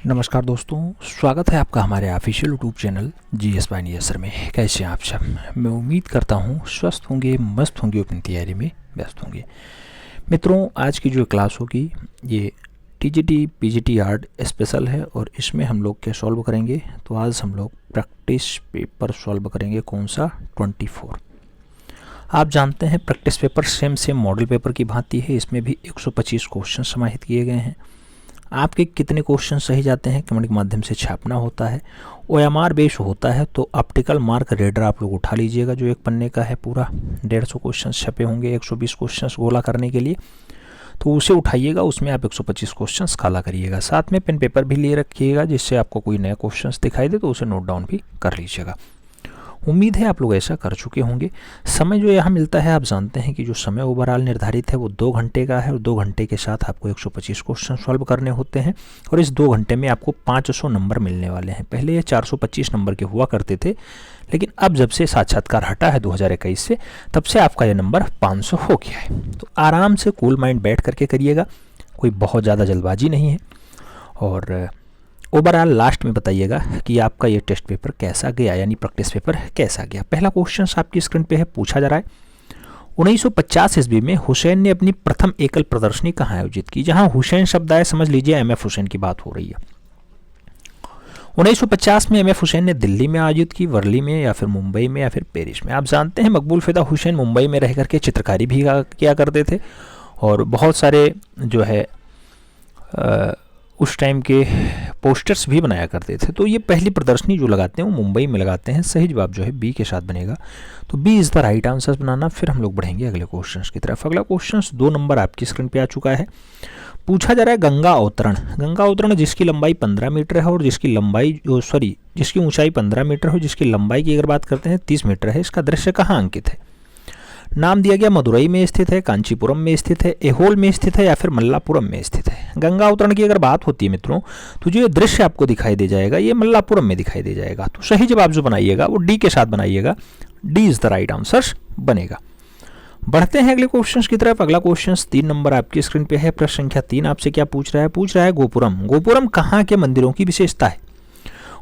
नमस्कार दोस्तों, स्वागत है आपका हमारे official YouTube channel GS by नियस सर में। कैसे हैं आप सब? मैं उम्मीद करता हूं स्वस्थ होंगे, मस्त होंगे, अपनी तैयारी में व्यस्त होंगे। मित्रों, आज की जो क्लास होगी ये टीजीटी पीजीटी आर्ट स्पेशल है और इसमें हम लोग क्या सॉल्व करेंगे। तो आज हम लोग प्रैक्टिस पेपर सॉल्व करेंगे। कौन सा? 24। आप जानते हैं practice paper same model paper की भांति है। इसमें भी 125 क्वेश्चन समाहित किए गए हैं। आपके कितने क्वेश्चन सही जाते हैं कमेंट के माध्यम से छापना होता है। OMR बेस होता है तो ऑप्टिकल मार्क रीडर आप लोग उठा लीजिएगा, जो एक पन्ने का है। पूरा 150 क्वेश्चन छपे होंगे 120 क्वेश्चन गोला करने के लिए, तो उसे उठाइएगा। उसमें आप 125 क्वेश्चन काला करिएगा। साथ में पेन पेपर भी लिए रखिएगा, जिससे आपको कोई नया क्वेश्चन दिखाई दे तो उसे नोट डाउन भी कर लीजिएगा। उम्मीद है आप लोग ऐसा कर चुके होंगे। समय जो यहाँ मिलता है, आप जानते हैं कि जो समय ओवरऑल निर्धारित है वो 2 घंटे का है और 2 घंटे के साथ आपको 125 क्वेश्चन सॉल्व करने होते हैं और इस 2 घंटे में आपको 500 नंबर मिलने वाले हैं। पहले ये 425 नंबर के हुआ करते थे, लेकिन अब जब से साक्षात्कार हटा है 2021 से, तब से आपका ये नंबर 500 हो गया है। तो आराम से कूल माइंड बैठ करके करिएगा, कोई बहुत ज़्यादा जल्दबाजी नहीं है। और ओवरऑल लास्ट में बताइएगा कि आपका ये टेस्ट पेपर कैसा गया, यानी प्रैक्टिस पेपर कैसा गया। पहला क्वेश्चन आपकी स्क्रीन पे है, पूछा जा रहा है 1950 ईस्वी में हुसैन ने अपनी प्रथम एकल प्रदर्शनी कहाँ आयोजित की। जहां हुसैन शब्द आए, समझ लीजिए MF हुसैन की बात हो रही है। 1950 में MF हुसैन ने दिल्ली में आयोजित की, वर्ली में, या फिर मुंबई में, या फिर पेरिस में। आप जानते हैं मकबूल फिदा हुसैन मुंबई में रह करके चित्रकारी भी किया करते थे और बहुत सारे जो है उस टाइम के पोस्टर्स भी बनाया करते थे। तो ये पहली प्रदर्शनी जो लगाते हैं वो मुंबई में लगाते हैं। सही जवाब जो है बी के साथ बनेगा। तो B is the right answer बनाना। फिर हम लोग बढ़ेंगे अगले क्वेश्चन की तरफ। अगला क्वेश्चन 2 नंबर आपकी स्क्रीन पे आ चुका है। पूछा जा रहा है गंगा अवतरण। गंगा अवतरण जिसकी लंबाई 15 मीटर है और जिसकी ऊंचाई 15 मीटर है, जिसकी लंबाई की अगर बात करते हैं 30 मीटर है। इसका दृश्य कहाँ अंकित है? नाम दिया गया मदुरई में स्थित है, कांचीपुरम में स्थित है, एहोल में स्थित है, या फिर मल्लापुरम में स्थित है। गंगा अवतरण की अगर बात होती है मित्रों, तो जो ये दृश्य आपको दिखाई दे जाएगा ये मल्लापुरम में दिखाई दे जाएगा। तो सही जवाब जो बनाइएगा वो डी के साथ बनाइएगा। D is the right answer बनेगा। बढ़ते हैं अगले क्वेश्चन की तरफ। अगला क्वेश्चन 3 नंबर आपकी स्क्रीन पे है। प्रश्न संख्या 3 आपसे क्या पूछ रहा है? पूछ रहा है गोपुरम। गोपुरम कहाँ के मंदिरों की विशेषता है?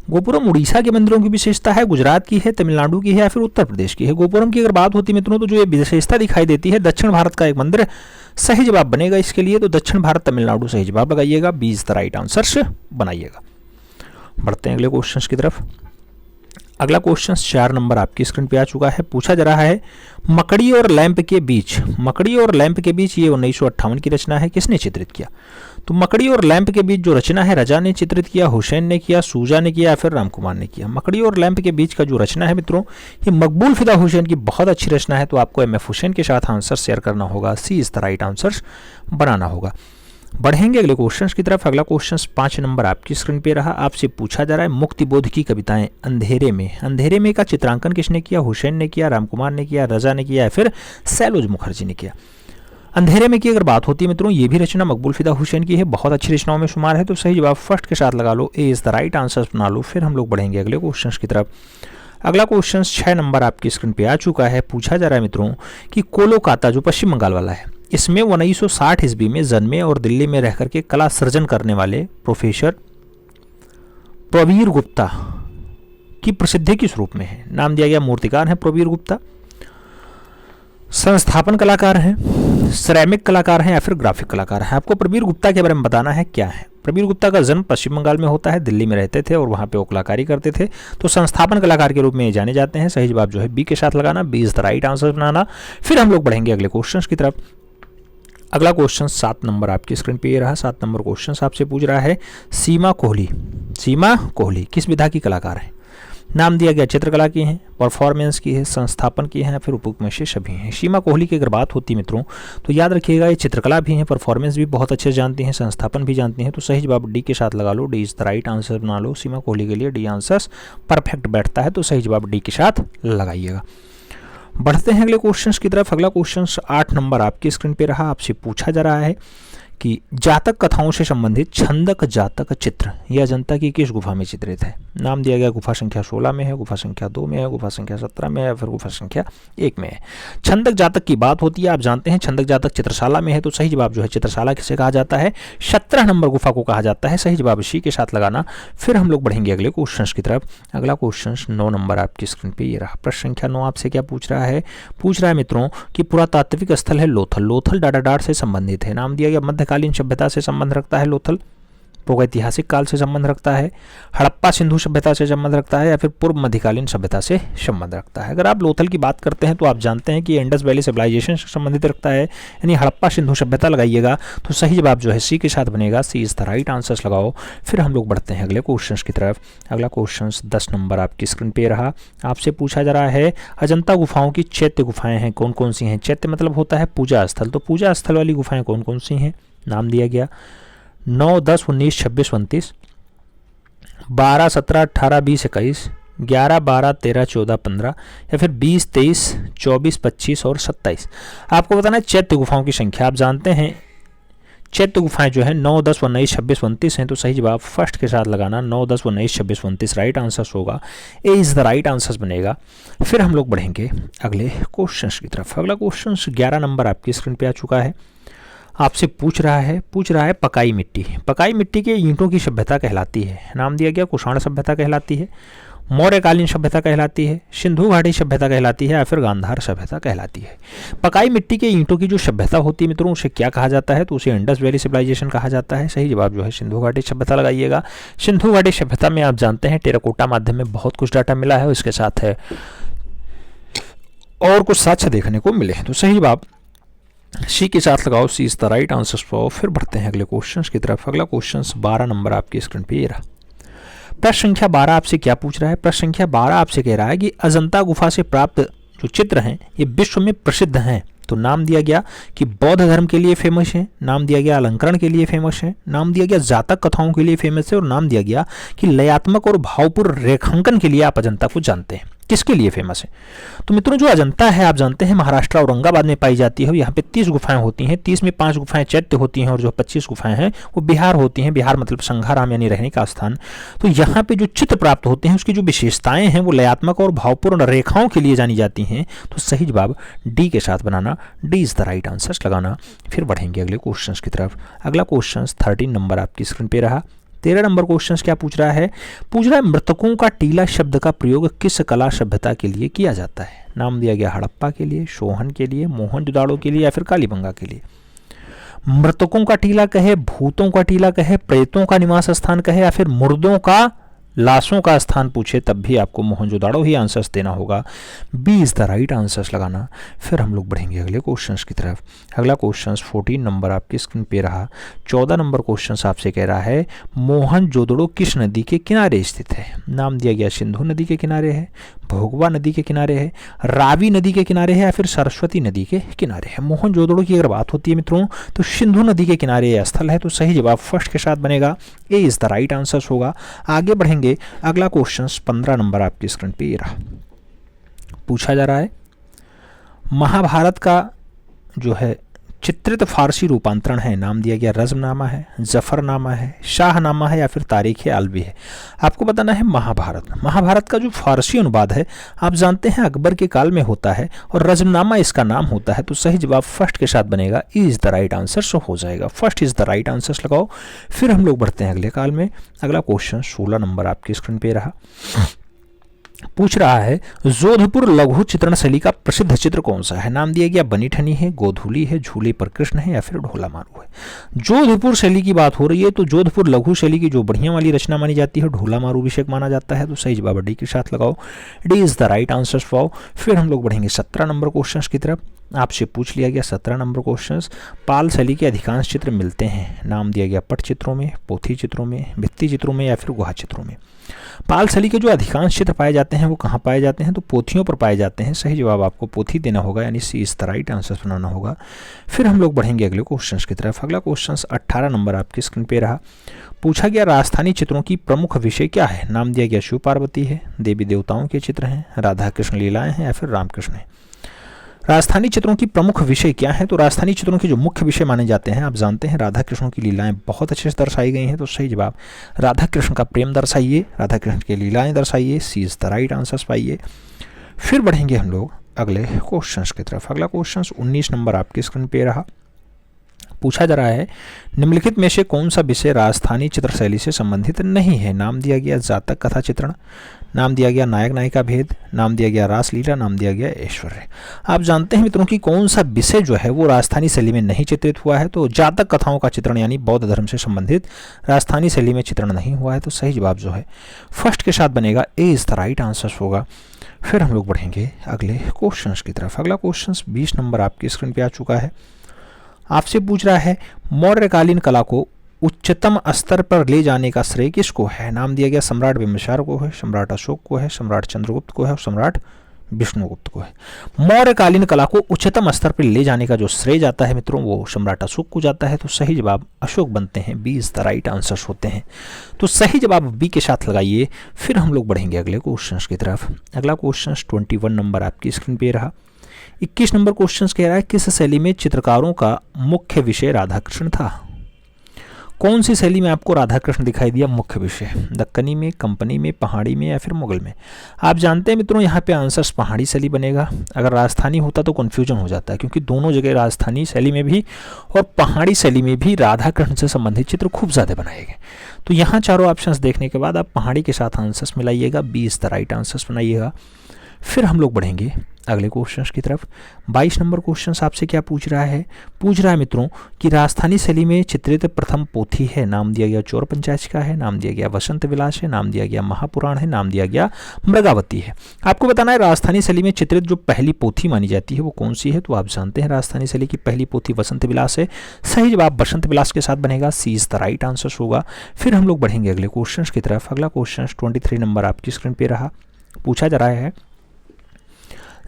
गोपुरम उड़ीसा के मंदिरों की विशेषता है, गुजरात की है, तमिलनाडु की है, या फिर उत्तर प्रदेश की है। गोपुरम की अगर बात होती है मित्रों, तो जो ये विशेषता दिखाई देती है दक्षिण भारत का एक मंदिर सही जवाब बनेगा इसके लिए। तो दक्षिण भारत, तमिलनाडु सही जवाब लगाइएगा। B is the right answer बनाइएगा। बढ़ते हैं अगले क्वेश्चन की तरफ। अगला क्वेश्चन 4 नंबर आपकी स्क्रीन पे आ चुका है। पूछा जा रहा है मकड़ी और लैंप के बीच। मकड़ी और लैंप के बीच ये 1958 की रचना है, किसने चित्रित किया? तो मकड़ी और लैंप के बीच जो रचना है रजा ने चित्रित किया, हुसैन ने किया, सूजा ने किया, या फिर रामकुमार ने किया। मकड़ी और लैंप के बीच का जो रचना है मित्रों, ये मकबूल फिदा हुसैन की बहुत अच्छी रचना है। तो आपको MF हुसैन के साथ आंसर शेयर करना होगा। सी इज द राइट आंसर बनाना होगा। बढ़ेंगे अगले क्वेश्चन की तरफ। अगला क्वेश्चन 5 नंबर आपकी स्क्रीन पे रहा। आपसे पूछा जा रहा है मुक्तिबोध की कविताएं अंधेरे में। अंधेरे में का चित्रांकन किसने किया? हुसैन ने किया, रामकुमार ने किया, रजा ने किया, या फिर सैलोज मुखर्जी ने किया। अंधेरे में की अगर बात होती है मित्रों, ये भी रचना मकबूल फिदा हुसैन की है, बहुत अच्छी रचनाओं में शुमार है। तो सही जवाब फर्स्ट के साथ लगा लो। ए इज द राइट आंसर बना लो। फिर हम लोग बढ़ेंगे अगले क्वेश्चन की तरफ। अगला क्वेश्चन 6 नंबर आपकी स्क्रीन पे आ चुका है। पूछा जा रहा है मित्रों कि कोलकाता जो पश्चिम बंगाल वाला है, इसमें 1960 ईस्वी में जन्मे और दिल्ली में रहकर के कला सृजन करने वाले प्रोफेसर प्रवीर गुप्ता की प्रसिद्धि किस रूप में है? नाम दिया गया मूर्तिकार है प्रवीर गुप्ता, संस्थापन कलाकार हैं, सिरेमिक कलाकार हैं, या फिर ग्राफिक कलाकार हैं। आपको प्रवीर गुप्ता के बारे में बताना है क्या है। प्रवीर गुप्ता का जन्म पश्चिम बंगाल में होता है, दिल्ली में रहते थे और वहाँ पे वो कलाकारी करते थे। तो संस्थापन कलाकार के रूप में जाने जाते हैं। सही जवाब जो है बी के साथ लगाना। B is the right answer बनाना। फिर हम लोग बढ़ेंगे अगले क्वेश्चन की तरफ। अगला क्वेश्चन 7 नंबर आपकी स्क्रीन पे ये रहा। 7 नंबर क्वेश्चन आपसे पूछ रहा है सीमा कोहली। सीमा कोहली किस विधा की कलाकार है? नाम दिया गया चित्रकला की है, परफॉर्मेंस की है, संस्थापन की है, फिर उपयुक्त में से सभी हैं। सीमा कोहली की अगर बात होती है मित्रों, तो याद रखिएगा ये चित्रकला भी है, परफॉर्मेंस भी बहुत अच्छे जानती हैं, संस्थापन भी जानती हैं। तो सही जवाब डी के साथ लगा लो। D is the right answer बना लो। सीमा कोहली के लिए डी आंसर परफेक्ट बैठता है। तो सही जवाब डी के साथ लगाइएगा। बढ़ते हैं अगले क्वेश्चन की तरफ। अगला क्वेश्चन 8 नंबर आपकी स्क्रीन पे रहा। आपसे पूछा जा रहा है कि जातक कथाओं से संबंधित छंदक जातक चित्र यह अजंता की किस गुफा में चित्रित है? नाम दिया गया गुफा संख्या 16 में है, गुफा संख्या 2 में है, गुफा संख्या 17 में है, फिर गुफा संख्या 1 में है। छंदक जातक की बात होती है, आप जानते हैं छंदक जातक चित्रशाला में है, तो सही जवाब जो है चित्रशाला किसे कहा जाता है? 17 नंबर गुफा को कहा जाता है। सही जवाब इसी के साथ लगाना। फिर हम लोग बढ़ेंगे अगले क्वेश्चन की तरफ। अगला क्वेश्चन 9 नंबर आपकी स्क्रीन पे ये रहा। प्रश्न संख्या 9 आपसे क्या पूछ रहा है? पूछ रहा है मित्रों कि पुरातात्विक स्थल है लोथल, लोथल डाडाडार से संबंधित है। नाम दिया गया मध्यकालीन सभ्यता से संबंध रखता है लोथल, प्रागैतिहासिक काल से संबंध रखता है, हड़प्पा सिंधु सभ्यता से संबंध रखता है, या फिर पूर्व मध्यकालीन सभ्यता से संबंध रखता है। अगर आप लोथल की बात करते हैं तो आप जानते हैं कि इंडस वैली सिविलाइजेशन से संबंधित रखता है, यानी हड़प्पा सिंधु सभ्यता लगाइएगा तो सही जवाब जो है सी के साथ बनेगा। सी इज द राइट आंसर्स लगाओ। फिर हम लोग बढ़ते हैं अगले क्वेश्चन की तरफ। अगला क्वेश्चन 10 नंबर आपकी स्क्रीन पे रहा। आपसे पूछा जा रहा है अजंता गुफाओं की चैत्य गुफाएं हैं कौन कौन सी हैं? चैत्य मतलब होता है पूजा स्थल, तो पूजा स्थल वाली गुफाएं कौन कौन सी हैं? नाम दिया गया 9, 10, 19, 26, 29, 12, 17, 18, 20, 21, 11, 12, 13, 14, 15 या फिर 20, 23, 24, 25 और 27। आपको बताना है चैत्य गुफाओं की संख्या। आप जानते हैं चैत्य गुफाएं जो है 9, 10, 19, 26, 29 हैं, तो सही जवाब फर्स्ट के साथ लगाना। 9, 10, 19, 26, 29 राइट आंसर होगा। ए इज द राइट आंसर बनेगा। फिर हम लोग बढ़ेंगे अगले क्वेश्चन की तरफ। अगला क्वेश्चन 11 नंबर आपकी स्क्रीन पे आ चुका है। आपसे पूछ रहा है पकाई मिट्टी। पकाई मिट्टी के ईंटों की सभ्यता कहलाती है। नाम दिया गया कुषाण सभ्यता कहलाती है, मौर्यकालीन सभ्यता कहलाती है, सिंधु घाटी सभ्यता कहलाती है, या फिर गांधार सभ्यता कहलाती है। पकाई मिट्टी के ईंटों की जो सभ्यता होती है मित्रों उसे क्या कहा जाता है? तो उसे इंडस वैली सिविलाइजेशन कहा जाता है। सही जवाब जो है सिंधु घाटी सभ्यता लगाइएगा। सिंधु घाटी सभ्यता में आप जानते हैं टेराकोटा माध्यम में बहुत कुछ डाटा मिला है, इसके साथ है और कुछ साक्ष्य देखने को मिले हैं, तो सही जवाब सी के साथ लगाओ। C is the right answer for. फिर बढ़ते हैं अगले क्वेश्चन की तरफ। अगला क्वेश्चन 12 नंबर आपकी स्क्रीन पे ये रहा। प्रश्न संख्या 12 आपसे क्या पूछ रहा है? प्रश्न संख्या 12 आपसे कह रहा है कि अजंता गुफा से प्राप्त जो चित्र हैं ये विश्व में प्रसिद्ध हैं। तो नाम दिया गया कि बौद्ध धर्म के लिए फेमस है, नाम दिया गया अलंकरण के लिए फेमस है, नाम दिया गया जातक कथाओं के लिए फेमस है, और नाम दिया गया कि लयात्मक और भावपूर्ण रेखांकन के लिए आप अजंता को जानते हैं। किसके लिए फेमस है? तो मित्रों जो अजंता है आप जानते हैं महाराष्ट्र औरंगाबाद में पाई जाती है। यहाँ पे 30 गुफाएं होती हैं, 30 में 5 गुफाएं चैत्य होती हैं और जो 25 गुफाएं हैं वो बिहार होती हैं। बिहार मतलब संघाराम यानी रहने का स्थान। तो यहाँ पे जो चित्र प्राप्त होते हैं उसकी जो विशेषताएं हैं वो लयात्मक और भावपूर्ण रेखाओं के लिए जानी जाती हैं। तो सही जवाब डी के साथ बनाना। D is the right answer लगाना। फिर बढ़ेंगे अगले क्वेश्चन की तरफ। अगला क्वेश्चन 13 नंबर आपकी स्क्रीन पे रहा। 13 नंबर क्वेश्चन क्या पूछ रहा है? पूछ रहा है मृतकों का टीला शब्द का प्रयोग किस कला सभ्यता के लिए किया जाता है? नाम दिया गया हड़प्पा के लिए, सोहन के लिए, मोहनजोदाड़ो के लिए, या फिर कालीबंगा के लिए। मृतकों का टीला कहे, भूतों का टीला कहे, प्रेतों का निवास स्थान कहे, या फिर मुर्दों का लाशों का स्थान पूछे तब भी आपको मोहनजोदाड़ो ही आंसर्स देना होगा। B is the right answers लगाना। फिर हम लोग बढ़ेंगे अगले क्वेश्चंस की तरफ। अगला क्वेश्चन 14 नंबर आपकी स्क्रीन पे रहा। 14 नंबर क्वेश्चन आपसे कह रहा है मोहनजोदड़ो किस नदी के किनारे स्थित है? नाम दिया गया सिंधु नदी के किनारे है, भोगवा नदी के किनारे है, रावी नदी के किनारे है, या फिर सरस्वती नदी के किनारे है। मोहनजोदड़ो की अगर बात होती है मित्रों तो सिंधु नदी के किनारे यह स्थल है। तो सही जवाब फर्स्ट के साथ बनेगा। ए इज द राइट आंसर होगा। आगे बढ़ेंगे। अगला क्वेश्चन 15 नंबर आपकी स्क्रीन पे ये रहा। पूछा जा रहा है महाभारत का जो है चित्रित फारसी रूपांतरण है। नाम दिया गया रज़्मनामा है, जफरनामा है, शाहनामा है, या फिर तारीख आलवी है। आपको बताना है महाभारत का जो फारसी अनुवाद है आप जानते हैं अकबर के काल में होता है और रज़्मनामा इसका नाम होता है। तो सही जवाब फर्स्ट के साथ बनेगा। Is the right answer so हो जाएगा। First is the right answer लगाओ। फिर हम लोग बढ़ते हैं अगले काल में। अगला क्वेश्चन 16 नंबर आपकी स्क्रीन पे रहा। पूछ रहा है जोधपुर लघु चित्रण शैली का प्रसिद्ध चित्र कौन सा है? नाम दिया गया बनी ठनी है, गोधूली है, झूले पर कृष्ण है, या फिर ढोला मारू है। जोधपुर शैली की बात हो रही है तो जोधपुर लघु शैली की जो बढ़िया वाली रचना मानी जाती है ढोला मारू अभिषेक माना जाता है। तो सही जवाब डी के साथ लगाओ। D is the right answer for. फिर हम लोग बढ़ेंगे 17 नंबर क्वेश्चन की तरफ। आपसे पूछ लिया गया 17 नंबर क्वेश्चन। पाल शैली के अधिकांश चित्र मिलते हैं। नाम दिया गया पट चित्रों में, पोथी चित्रों में, भित्ति चित्रों में, या फिर गुहा चित्रों में। पाल शैली के जो अधिकांश चित्र पाए जाते हैं वो कहाँ पाए जाते हैं? तो पोथियों पर पाए जाते हैं। सही जवाब आपको पोथी देना होगा, यानी सी इज द राइट आंसर बनाना होगा। फिर हम लोग बढ़ेंगे अगले क्वेश्चन की तरफ। अगला क्वेश्चन 18 नंबर आपकी स्क्रीन पे रहा। पूछा गया राजस्थानी चित्रों की प्रमुख विषय क्या है? नाम दिया गया शिव पार्वती है, देवी देवताओं के चित्र हैं, राधा कृष्ण लीलाएं हैं, या फिर रामकृष्ण है। राजस्थानी चित्रों की प्रमुख विषय क्या है? तो राजस्थानी चित्रों के जो मुख्य विषय माने जाते हैं, आप जानते हैं राधा कृष्ण की लीलाएं बहुत अच्छे से दर्शाई गई हैं। तो सही जवाब राधा कृष्ण का प्रेम दर्शाइए, राधा कृष्ण की लीलाएं दर्शाइए, सी इज द राइट आंसर्स पाइए। फिर बढ़ेंगे हम लोग अगले क्वेश्चन की तरफ। अगला क्वेश्चन 19 नंबर आपकी स्क्रीन पे रहा। पूछा जा रहा है निम्नलिखित में से कौन सा विषय राजस्थानी चित्र शैली से संबंधित नहीं है? नाम दिया गया जातक कथा चित्रण, नाम दिया गया नायक नायिका भेद, नाम दिया गया रासलीला, नाम दिया गया ऐश्वर्य। आप जानते हैं मित्रों कि कौन सा विषय जो है वो राजस्थानी शैली में नहीं चित्रित हुआ है? तो जातक कथाओं का चित्रण यानी बौद्ध धर्म से संबंधित राजस्थानी शैली में चित्रण नहीं हुआ है। तो सही जवाब जो है फर्स्ट के साथ बनेगा, ए इज द राइट आंसर होगा। फिर हम लोग बढ़ेंगे अगले क्वेश्चन की तरफ। अगला क्वेश्चन 20 नंबर आपकी स्क्रीन पे आ चुका है। आपसे पूछ रहा है मौर्यकालीन कला को उच्चतम स्तर पर ले जाने का श्रेय किसको है? नाम दिया गया सम्राट बिंबिसार को है, सम्राट अशोक को है, सम्राट चंद्रगुप्त को है और सम्राट विष्णुगुप्त को है। मौर्यकालीन कला को उच्चतम स्तर पर ले जाने का जो श्रेय जाता है मित्रों वो सम्राट अशोक को जाता है। तो सही जवाब अशोक बनते हैं, B is the right answers होते हैं। तो सही जवाब बी के साथ लगाइए। फिर हम लोग बढ़ेंगे अगले क्वेश्चन की तरफ। अगला क्वेश्चन 21 नंबर आपकी स्क्रीन पे रहा। 21 नंबर क्वेश्चन कह रहा है किस शैली में चित्रकारों का मुख्य विषय राधा कृष्ण था? कौन सी शैली में आपको राधा कृष्ण दिखाई दिया मुख्य विषय? दक्कनी में, कंपनी में, पहाड़ी में या फिर मुगल में? आप जानते हैं मित्रों यहाँ पे आंसर्स पहाड़ी शैली बनेगा। अगर राजस्थानी होता तो कन्फ्यूजन हो जाता है क्योंकि दोनों जगह राजस्थानी शैली में भी और पहाड़ी शैली में भी राधा कृष्ण से संबंधित चित्र खूब ज़्यादा बनाए गए। तो यहाँ चारों ऑप्शंस देखने के बाद आप पहाड़ी के साथ आंसर्स मिलाइएगा, 20 द राइट आंसर्स बनाइएगा। फिर हम लोग बढ़ेंगे अगले क्वेश्चन की तरफ। 22 नंबर क्वेश्चन आपसे क्या पूछ रहा है? पूछ रहा है मित्रों कि राजस्थानी शैली में चित्रित प्रथम पोथी है। नाम दिया गया चोर पंचायत है, नाम दिया गया वसंत विलास है, नाम दिया गया महापुराण है, नाम दिया गया मृगावती है। आपको बताना है राजस्थानी शैली में चित्रित जो पहली पोथी मानी जाती है वो कौन सी है? तो आप जानते हैं राजस्थानी शैली की पहली पोथी वसंत विलास है। सही जवाब वसंत विलास के साथ बनेगा, सी इज द राइट आंसर होगा। फिर हम लोग बढ़ेंगे अगले क्वेश्चन की तरफ। अगला क्वेश्चन 23 नंबर आपकी स्क्रीन पे रहा। पूछा जा रहा है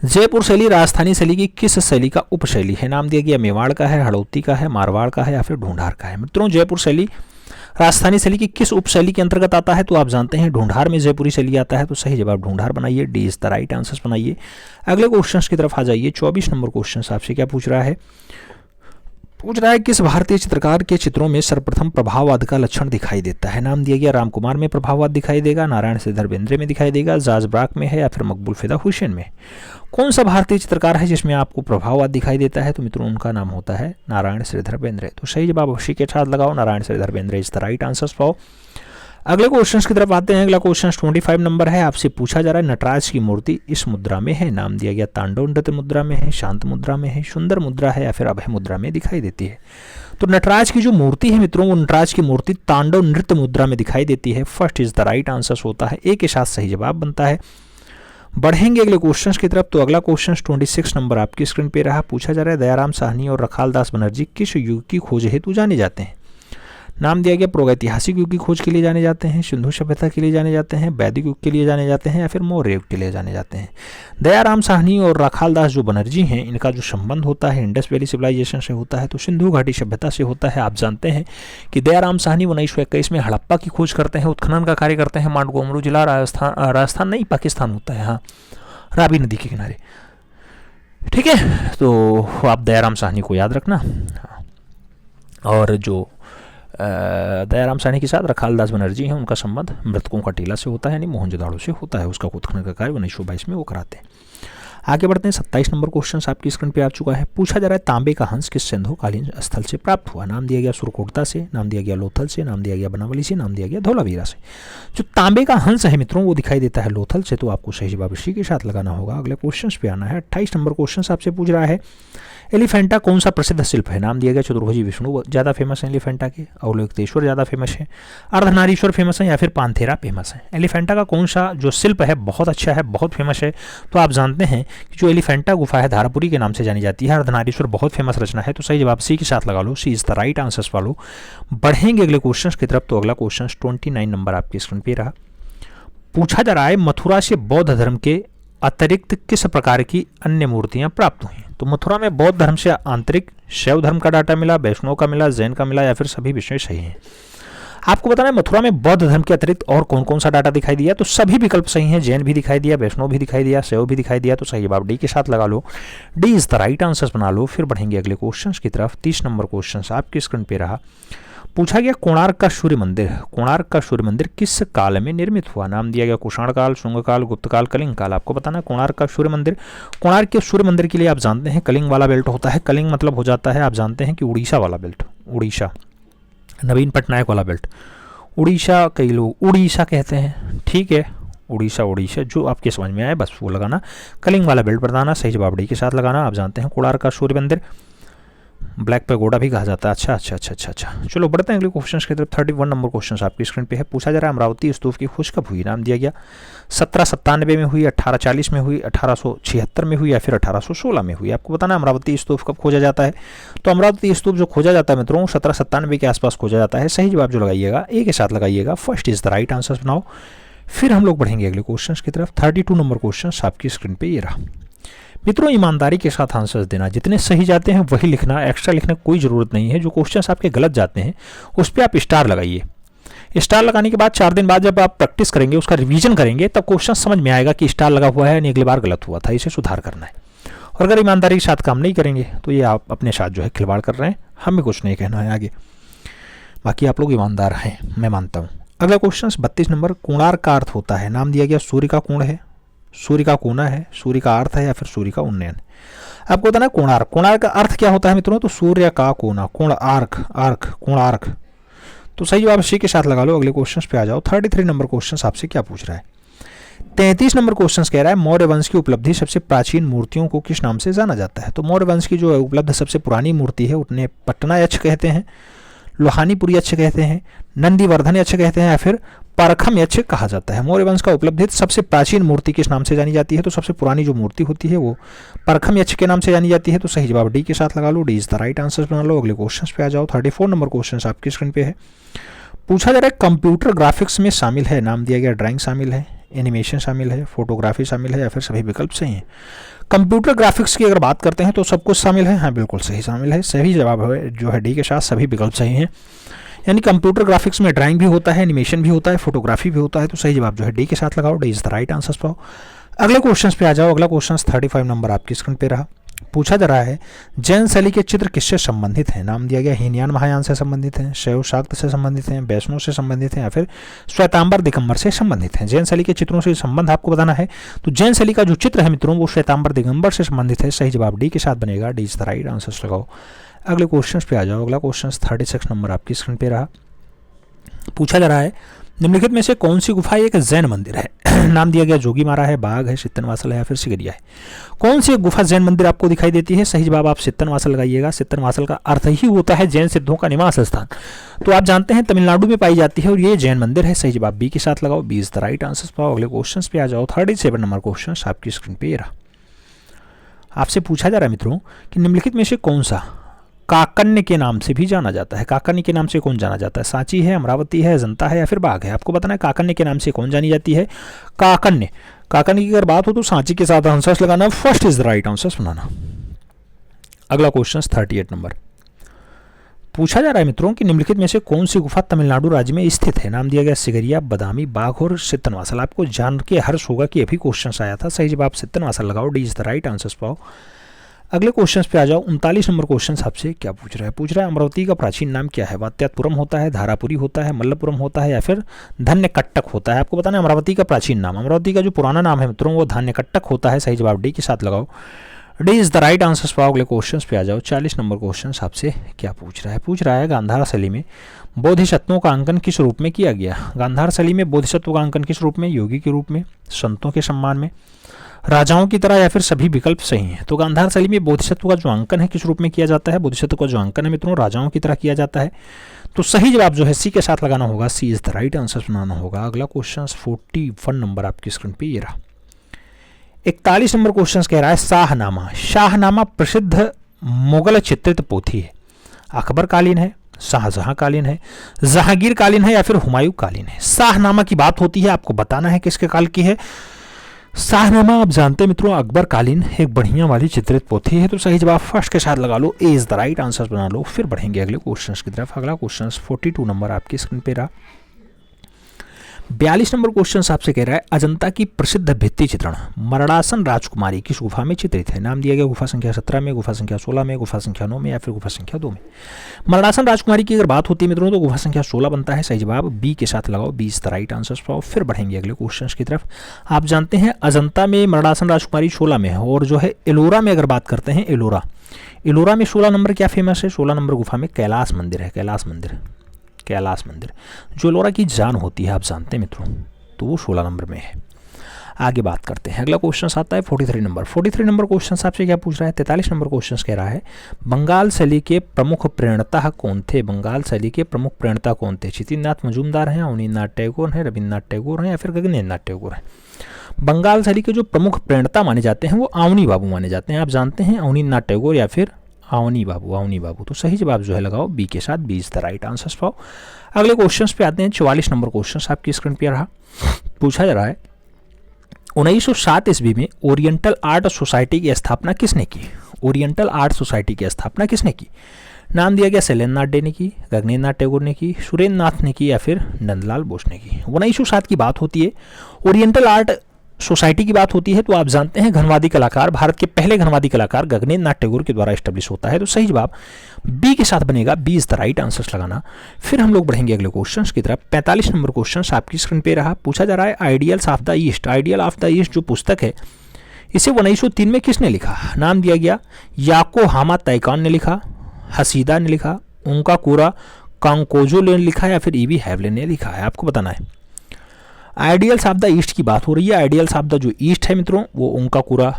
जयपुर शैली राजस्थानी शैली की किस शैली का उपशैली है? नाम दिया गया मेवाड़ का है, हड़ौती का है, मारवाड़ का है या फिर ढूंढार का है। मित्रों जयपुर शैली राजस्थानी शैली की किस उपशैली के अंतर्गत आता है? तो आप जानते हैं ढूंढार में जयपुरी शैली आता है। तो सही जवाब ढूंढार बनाइए, D is the right answer बनाइए। अगले क्वेश्चन की तरफ आ जाइए। 24 नंबर क्वेश्चन आपसे क्या पूछ रहा है? पूछ रहा है किस भारतीय चित्रकार के चित्रों में सर्वप्रथम प्रभाववाद का लक्षण दिखाई देता है? नाम दिया गया रामकुमार में प्रभाववाद दिखाई देगा, नारायण श्रीधर बेंद्रे में दिखाई देगा, जाज ब्राक में है या फिर मकबूल फिदा हुसैन में। कौन सा भारतीय चित्रकार है जिसमें आपको प्रभाववाद दिखाई देता है? तो मित्रों उनका नाम होता है नारायण श्रीधर बेंद्रे। तो सही जवाब अवश्य के साथ लगाओ, Narayan Shridhar Bendre is the right answer पाओ। अगले क्वेश्चन की तरफ आते हैं। अगला क्वेश्चन 25 नंबर है। आपसे पूछा जा रहा है नटराज की मूर्ति इस मुद्रा में है। नाम दिया गया तांडव नृत्य मुद्रा में है, शांत मुद्रा में है, सुंदर मुद्रा है या फिर अभय मुद्रा में दिखाई देती है। तो नटराज की जो मूर्ति है मित्रों वो नटराज की मूर्ति तांडव नृत्य मुद्रा में दिखाई देती है। First is the right answer होता है, ए के साथ सही जवाब बनता है। बढ़ेंगे अगले क्वेश्चन की तरफ। तो अगला क्वेश्चन 26 नंबर आपकी स्क्रीन पे रहा। पूछा जा रहा है दयाराम साहनी और रखालदास बनर्जी किस युग की खोज हेतु जाने जाते हैं? नाम दिया गया प्रागैतिहासिक युग की खोज के लिए जाने जाते हैं, सिंधु सभ्यता के लिए जाने जाते हैं, वैदिक युग के लिए जाने जाते हैं या फिर मौर्य युग के लिए जाने जाते हैं। दयाराम साहनी और रखालदास जो बनर्जी हैं इनका जो संबंध होता है इंडस वैली सिविलाइजेशन से होता है, तो सिंधु घाटी सभ्यता से होता है। आप जानते हैं कि दयाराम साहनी 1921 में हड़प्पा की खोज करते हैं, उत्खनन का कार्य करते हैं। माउंट गोमरू जिला राजस्थान नहीं पाकिस्तान होता है, हाँ, रावी नदी के किनारे। ठीक है, तो आप दयाराम साहनी को याद रखना। और जो दयाराम साहनी के साथ रखालदास बनर्जी हैं उनका संबंध मृतकों का टीला से होता है, यानी मोहनजोदाड़ो से होता है। उसका उत्खनन का कार्य 1922 में वो कराते हैं। आगे बढ़ते हैं। 27 नंबर क्वेश्चन आपकी स्क्रीन पे आ चुका है। पूछा जा रहा है तांबे का हंस किस सिंधुकालीन स्थल से प्राप्त हुआ? नाम दिया गया सुरकोटता से, नाम दिया गया लोथल से, नाम दिया गया बनावली से, नाम दिया गया धौलावीरा से। जो तांबे का हंस है मित्रों वो दिखाई देता है लोथल से, तो आपको सही जवाब इसी के साथ लगाना होगा। अगले क्वेश्चन पे आना है। 28 नंबर क्वेश्चन आपसे पूछ रहा है एलिफेंटा कौन सा प्रसिद्ध शिल्प है? नाम दिया गया चतुर्भुजी विष्णु ज़्यादा फेमस है एलिफेंटा के, अवलोकितेश्वर ज़्यादा फेमस है, अर्धनारीश्वर फेमस है या फिर पांथेरा फेमस है। एलिफेंटा का कौन सा जो शिल्प है बहुत अच्छा है, बहुत फेमस है? तो आप जानते हैं कि जो एलिफेंटा गुफा है धारापुरी के नाम से जानी जाती है। अर्धनारीश्वर बहुत फेमस रचना है, तो सही जवाब सी के साथ लगा लो, सी इज द राइट आंसर वालो। बढ़ेंगे अगले क्वेश्चन की तरफ। तो अगला क्वेश्चन 29 नंबर आपकी स्क्रीन पे रहा। पूछा जा रहा है मथुरा से बौद्ध धर्म के अतिरिक्त किस प्रकार की अन्य मूर्तियां प्राप्त हुई? तो मथुरा में बौद्ध धर्म से आंतरिक शैव धर्म का डाटा मिला, वैष्णव का मिला, जैन का मिला या फिर सभी विषय सही हैं। आपको बताना है मथुरा में बौद्ध धर्म के अतिरिक्त और कौन कौन सा डाटा दिखाई दिया, तो सभी विकल्प सही हैं। जैन भी दिखाई दिया, वैष्णव भी दिखाई दिया, शैव भी दिखाई दिया, तो सही जवाब डी के साथ लगा लो। D is the right answer बना लो। फिर बढ़ेंगे अगले क्वेश्चन की तरफ। 30 नंबर क्वेश्चन आपकी स्क्रीन पे रहा। पूछा गया कोणार्क का सूर्य मंदिर, कोणार्क का सूर्य मंदिर किस काल में निर्मित हुआ। नाम दिया गया कुषाण काल, शुंग काल, गुप्त काल, कलिंग काल। आपको बताना है कोणार्क का सूर्य मंदिर। कोणार्क के सूर्य मंदिर के लिए आप जानते हैं कलिंग वाला बेल्ट होता है। कलिंग मतलब हो जाता है आप जानते हैं कि उड़ीसा वाला बेल्ट, उड़ीसा, नवीन पटनायक वाला बेल्ट। उड़ीसा कई लोग उड़ीसा कहते हैं, ठीक है, उड़ीसा उड़ीसा जो आपके समझ में आए बस वो लगाना। कलिंग वाला बेल्ट बताना, सही जवाब डी के साथ लगाना। आप जानते हैं कोणार्क का सूर्य मंदिर, ब्लैक पैगोडा भी कहा जाता है। अच्छा। चलो बढ़ते हैं अगले क्वेश्चन की तरफ। 31 नंबर क्वेश्चन आपकी स्क्रीन पे है। पूछा जा रहा है अमरावती स्तूप की खोज कब हुई। नाम दिया गया 1797 में हुई, 1840 में हुई, 1876 में हुई या फिर 1816 में हुई। आपको बताना है अमरावती स्तूप कब खोजा जाता है। तो अमरावती स्तूप जो खोजा जाता है मित्रों 1797 के आसपास खोजा जाता है। सही जवाब जो लगाइएगा ए के साथ लगाइएगा। First is the right answer बनाओ। फिर हम लोग बढ़ेंगे अगले क्वेश्चन की तरफ। 32 नंबर क्वेश्चन आपकी स्क्रीन पे ये रहा। मित्रों ईमानदारी के साथ आंसर्स देना, जितने सही जाते हैं वही लिखना, एक्स्ट्रा लिखने की कोई ज़रूरत नहीं है। जो क्वेश्चंस आपके गलत जाते हैं उस पर आप स्टार लगाइए। स्टार लगाने के बाद 4 दिन बाद जब आप प्रैक्टिस करेंगे, उसका रिवीजन करेंगे, तब क्वेश्चन समझ में आएगा कि स्टार लगा हुआ है यानी अगली बार गलत हुआ था, इसे सुधार करना है। और अगर ईमानदारी के साथ काम नहीं करेंगे तो ये आप अपने साथ जो है खिलवाड़ कर रहे हैं। हमें कुछ नहीं कहना है आगे, बाकी आप लोग ईमानदार हैं, मैं मानता हूँ। अगला क्वेश्चन 32 नंबर। कोणार्क का अर्थ होता है। नाम दिया गया सूर्य का कोण है, सूर्य का कोना है, सूर्य का अर्थ है या फिर सूर्य का उन्नयन। आपको बताना है कोणार्क, कोणार्क का अर्थ क्या होता है मित्रों, तो सूर्य का कोना, कोण आर्क, आर्क, कोणार्क। तो सही जवाब सी के साथ लगा लो। अगले क्वेश्चन पे आ जाओ। 33 नंबर क्वेश्चन आपसे क्या पूछ रहा है। 33 नंबर क्वेश्चन कह रहा है मौर्य वंश की उपलब्धि सबसे प्राचीन मूर्तियों को किस नाम से जाना जाता है। तो मौर्य वंश की जो उपलब्ध सबसे पुरानी मूर्ति है उन्हें पटना यक्ष कहते हैं, लोहानीपुरी यक्ष कहते हैं, नंदीवर्धन यक्ष कहते हैं या फिर परखम यक्ष कहा जाता है। मौर्य वंश का उपलब्धित सबसे प्राचीन मूर्ति किस नाम से जानी जाती है। तो सबसे पुरानी जो मूर्ति होती है वो परखम यक्ष के नाम से जानी जाती है। तो सही जवाब डी के साथ लगा लो। D is the right answer बना लो। अगले क्वेश्चन पे आ जाओ। 34 नंबर क्वेश्चन आपकी स्क्रीन पे है। पूछा जा रहा है कंप्यूटर ग्राफिक्स में शामिल है। नाम दिया गया ड्राइंग शामिल है, एनिमेशन शामिल है, फोटोग्राफी शामिल है या फिर सभी विकल्प सही हैं। कंप्यूटर ग्राफिक्स की अगर बात करते हैं तो सब कुछ शामिल है। हाँ बिल्कुल सही शामिल है। सही जवाब है जो है डी के साथ, सभी विकल्प सही हैं। यानी कंप्यूटर ग्राफिक्स में ड्राइंग भी होता है, एनिमेशन भी होता है, फोटोग्राफी भी होता है। तो सही जवाब जो है डी के साथ लगाओ। D is the right answer पाओ। अगले क्वेश्चन पे आ जाओ। अगला क्वेश्चन 35 नंबर आपकी स्क्रीन पे रहा। पूछा जा रहा है जैन शैली के चित्र किससे संबंधित हैं। नाम दिया गया हीनयान महायान से संबंधित हैं, शैव शाक्त से संबंधित हैं, वैष्णव से संबंधित हैं या फिर श्वेतांबर दिगंबर से संबंधित हैं। जैन शैली के चित्रों से संबंध आपको बताना है। तो जैन शैली का जो चित्र है मित्रों वो श्वेतांबर दिगंबर से संबंधित है। सही जवाब डी के साथ बनेगा। D is the right answer लगाओ। अगले क्वेश्चन पे आ जाओ। अगला क्वेश्चन 36 नंबर आपकी स्क्रीन पे रहा। पूछा जा रहा है निम्नलिखित में से कौन सी गुफा एक जैन मंदिर है। नाम दिया गया जोगीमारा है, बाग है, सित्तनवासल है या फिर सिगरिया है। कौन सी एक गुफा जैन मंदिर आपको दिखाई देती है। सही जवाब आप सित्तनवासल लगाइएगा। सित्तनवासल का अर्थ ही होता है जैन सिद्धों का निवास स्थान। तो आप जानते हैं तमिलनाडु में पाई जाती है और ये जैन मंदिर है। सही जवाब बी के साथ लगाओ। B is the right answer पाओ। अगले क्वेश्चन पे आ जाओ। 37 नंबर क्वेश्चन आपकी स्क्रीन पे रहा। आपसे पूछा जा रहा है मित्रों कि निम्नलिखित में से कौन सा काकन्य के नाम से भी जाना जाता है। काकन्य के नाम से कौन जाना जाता है। सांची है, अमरावती है, अजंता है या फिर बाघ है। आपको बताना है काकन्य के नाम से कौन जानी जाती है। काकन्य, काकन्य की अगर बात हो तो सांची के साथ आंसर्स लगाना। First is the right answers बनाना। अगला क्वेश्चन 38 नंबर। पूछा जा रहा है मित्रों कि निम्नलिखित में से कौन सी गुफा तमिलनाडु राज्य में स्थित है। नाम दिया गया सिगरिया, बदामी, बाघ और सित्तनवासल। आपको जान के हर्ष होगा कि अभी क्वेश्चन आया था। सही जवाब सित्तनवासल लगाओ। D is the right answers पाओ। अगले क्वेश्चन पे आ जाओ। 39 नंबर क्वेश्चन आपसे क्या पूछ रहा है। पूछ रहा है अमरावती का प्राचीन नाम क्या है। वात्यातपुरम होता है, धारापुरी होता है, मल्लपुरम होता है या फिर धन्यकट्टक होता है। आपको बताना है अमरावती का प्राचीन नाम, अमरावती का जो पुराना नाम है मित्रों वो धन्यकट्टक होता है। सही जवाब डी के साथ लगाओ। D is the right answer पाओ। अगले क्वेश्चन पे आ जाओ। 40 नंबर क्वेश्चन आपसे क्या पूछ रहा है। पूछ रहा है गांधार शैली में बोधिसत्वों का अंकन किस रूप में किया गया। गांधार शैली में बोधिसत्व का अंकन किस रूप में, योगी के रूप में, संतों के सम्मान में, राजाओं की तरह या फिर सभी विकल्प सही हैं। तो गांधार शैली में बोधिसत्व का जो अंकन है किस रूप में किया जाता है। बोधिसत्व का जो अंकन है मित्रों राजाओं की तरह किया जाता है। तो सही जवाब जो है सी के साथ लगाना होगा। सी इज द राइट आंसर बनाना होगा। अगला क्वेश्चन 41 नंबर आपकी स्क्रीन पे ये रहा। 41 नंबर क्वेश्चन कह रहा है शाहनामा। शाहनामा प्रसिद्ध मुगल चित्रित पोथी है। अकबर कालीन है, शाहजहां कालीन है, जहांगीर कालीन है या फिर हुमायूं कालीन है। शाहनामा की बात होती है, आपको बताना है किसके काल की है। शाहनामा आप जानते हैं मित्रों अकबर कालीन एक बढ़िया वाली चित्रित पोथी है। तो सही जवाब फर्स्ट के साथ लगा लो, ए इज द राइट आंसर बना लो। फिर बढ़ेंगे अगले क्वेश्चंस की तरफ। अगला क्वेश्चन 42 नंबर आपकी स्क्रीन पे रहा। 42 नंबर क्वेश्चन आपसे कह रहा है अजंता की प्रसिद्ध भित्ति चित्रण मरणासन राजकुमारी किस गुफा में चित्रित है। नाम दिया गया गुफा संख्या 17 में, गुफा संख्या 16 में, गुफा संख्या 9 में या फिर गुफा संख्या 2 में। मरणासन राजकुमारी की अगर बात होती है मित्रों तो गुफा संख्या 16 बनता है। सही जवाब बी के साथ लगाओ, B is the right answer पाओ। फिर बढ़ेंगे अगले क्वेश्चन की तरफ। आप जानते हैं अजंता में मरणासन राजकुमारी 16 में है। और जो है एलोरा में अगर बात करते हैं, एलोरा में 16 नंबर क्या फेमस है। 16 नंबर गुफा में कैलाश मंदिर है, कैलाश मंदिर जो एलोरा की जान होती है आप जानते हैं मित्रों, तो वो 16 नंबर में है। आगे बात करते हैं। अगला क्वेश्चन आता है 43 नंबर। 43 नंबर क्वेश्चन आपसे क्या पूछ रहा है। 43 नंबर क्वेश्चन कह रहा है बंगाल शैली के प्रमुख प्रेरणता कौन थे। बंगाल शैली के प्रमुख प्रेरणता कौन थे। चितिनाथ मजूमदार हैं, अवनींद्रनाथ टैगोर हैं, रविन्द्रनाथ टैगोर हैं या फिर गगनेन्द्रनाथ टैगोर हैं। बंगाल शैली के जो प्रमुख प्रेरणता माने जाते हैं वो अवनी बाबू माने जाते हैं। आप जानते हैं अवनींद्रनाथ टैगोर या फिर अवनी बाबू। तो सही जवाब जो है लगाओ बी के साथ, B is the right answer पाओ। अगले क्वेश्चन पे आते हैं। 44 नंबर क्वेश्चन आपकी स्क्रीन पे रहा। पूछा जा रहा है 1907 ईस्वी में ओरिएंटल आर्ट सोसाइटी की स्थापना किसने की। ओरिएंटल आर्ट सोसाइटी की स्थापना किसने की। नाम दिया गया शैलेंद्रनाथ डे ने की, गगनेन्द्रनाथ टैगोर ने की, सुरेंद्र नाथ ने की या फिर नंदलाल बोस ने की। 1907 की बात होती है, ओरिएंटल आर्ट सोसाइटी की बात होती है तो आप जानते हैं घनवादी कलाकार, भारत के पहले घनवादी कलाकार गगनेन्द्रनाथ टैगोर के द्वारा एस्टेब्लिश होता है। तो सही जवाब बी के साथ बनेगा, B is the right answer लगाना। फिर हम लोग बढ़ेंगे अगले क्वेश्चन की तरफ। 45 नंबर क्वेश्चन आपकी स्क्रीन पे रहा। पूछा जा रहा है ideals of the east. Ideal of the east जो पुस्तक है इसे 1903 में किसने लिखा। नाम दिया गया याकोहामा तैकान ने लिखा, हसीदा ने लिखा, उनका कूरा कांकोजो ने लिखा या फिर ईवी हैवले ने लिखा है। आपको बताना है। आइडियल्स ऑफ द ईस्ट की बात हो रही है। आइडियल्स ऑफ द जो ईस्ट है मित्रों वो उनका कूरा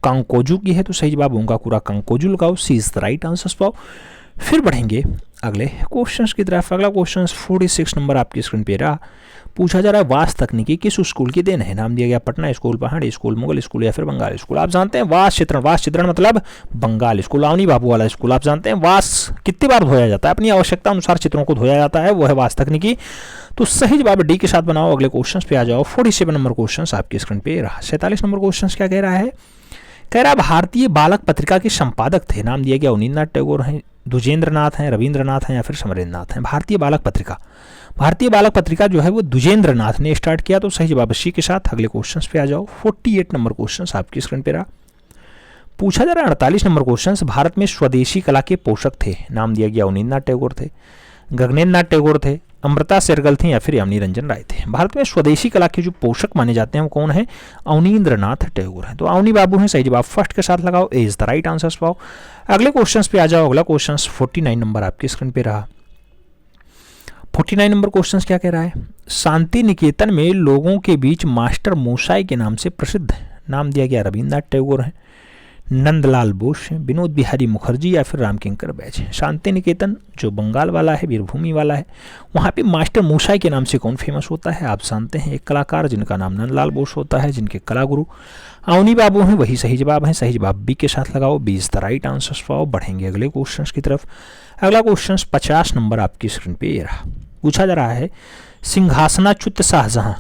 कांकोजू की है। तो सही जवाब उनका कूरा कांकोजू लगाओ, C is the right answer पाओ। फिर बढ़ेंगे अगले क्वेश्चन की तरफ। अगला क्वेश्चन 46 नंबर आपकी स्क्रीन पे रहा। पूछा जा रहा है वास तकनीकी किस स्कूल की देन है। नाम दिया गया पटना स्कूल, पहाड़ी स्कूल, मुगल स्कूल या फिर बंगाल स्कूल। आप जानते हैं वास चित्रण मतलब बंगाल स्कूल, अवनी बाबू वाला स्कूल। आप जानते हैं वास कितनी बार धोया जाता है, अपनी आवश्यकता अनुसार चित्रों को धोया जाता है, वो है वास तकनीकी। तो सही जवाब डी के साथ बनाओ। अगले क्वेश्चन पे आ जाओ। 47 नंबर क्वेश्चन आपकी स्क्रीन पे रहा। 47 नंबर क्वेश्चन क्या कह रहा है। कह रहा भारतीय बालक पत्रिका के संपादक थे। नाम दिया गया अवनींद्रनाथ टैगोर हैं, द्विजेंद्रनाथ हैं, रविंद्रनाथ हैं या फिर समरेंद्रनाथ हैं। भारतीय बालक पत्रिका जो है वो द्विजेंद्रनाथ ने स्टार्ट किया। तो सही जवाब सी के साथ। अगले क्वेश्चन पे आ जाओ। 48 नंबर क्वेश्चन आपकी स्क्रीन पे रहा। पूछा जा रहा है 48 नंबर क्वेश्चन भारत में स्वदेशी कला के पोषक थे। नाम दिया गया अवनींद्रनाथ टैगोर थे, गगनेन्द्रनाथ टैगोर थे, अमृता शेरगिल थी या फिर यामिनी रंजन राय थे। भारत में स्वदेशी कला के जो पोषक माने जाते हैं वो कौन है। अवनींद्रनाथ टैगोर है। तो अवनी बाबू हैं। सही जवाब फर्स्ट के साथ लगाओ, ए इज द राइट आंसर पाओ। अगले क्वेश्चन पे आ जाओ। अगला क्वेश्चन 49 नंबर आपकी स्क्रीन पे रहा। 49 नंबर क्वेश्चन क्या कह रहा है। शांति निकेतन में लोगों के बीच मास्टर मोसाई के नाम से प्रसिद्ध है। नाम दिया गया रविन्द्रनाथ टैगोर है, नंदलाल बोस हैं, विनोद बिहारी मुखर्जी या फिर रामकिंकर बैज हैं। शांति निकेतन जो बंगाल वाला है, वीरभूमि वाला है, वहाँ पे मास्टर मोसाई के नाम से कौन फेमस होता है। आप जानते हैं एक कलाकार जिनका नाम नंदलाल बोस होता है, जिनके कला गुरु अवनी बाबू हैं, वही सही जवाब है। सही जवाब बी के साथ लगाओ, B is the right answer पाओ। बढ़ेंगे अगले क्वेश्चन की तरफ। अगला क्वेश्चन 50 नंबर आपकी स्क्रीन पे ये रहा। पूछा जा रहा है सिंहासनाच्युत शाहजहां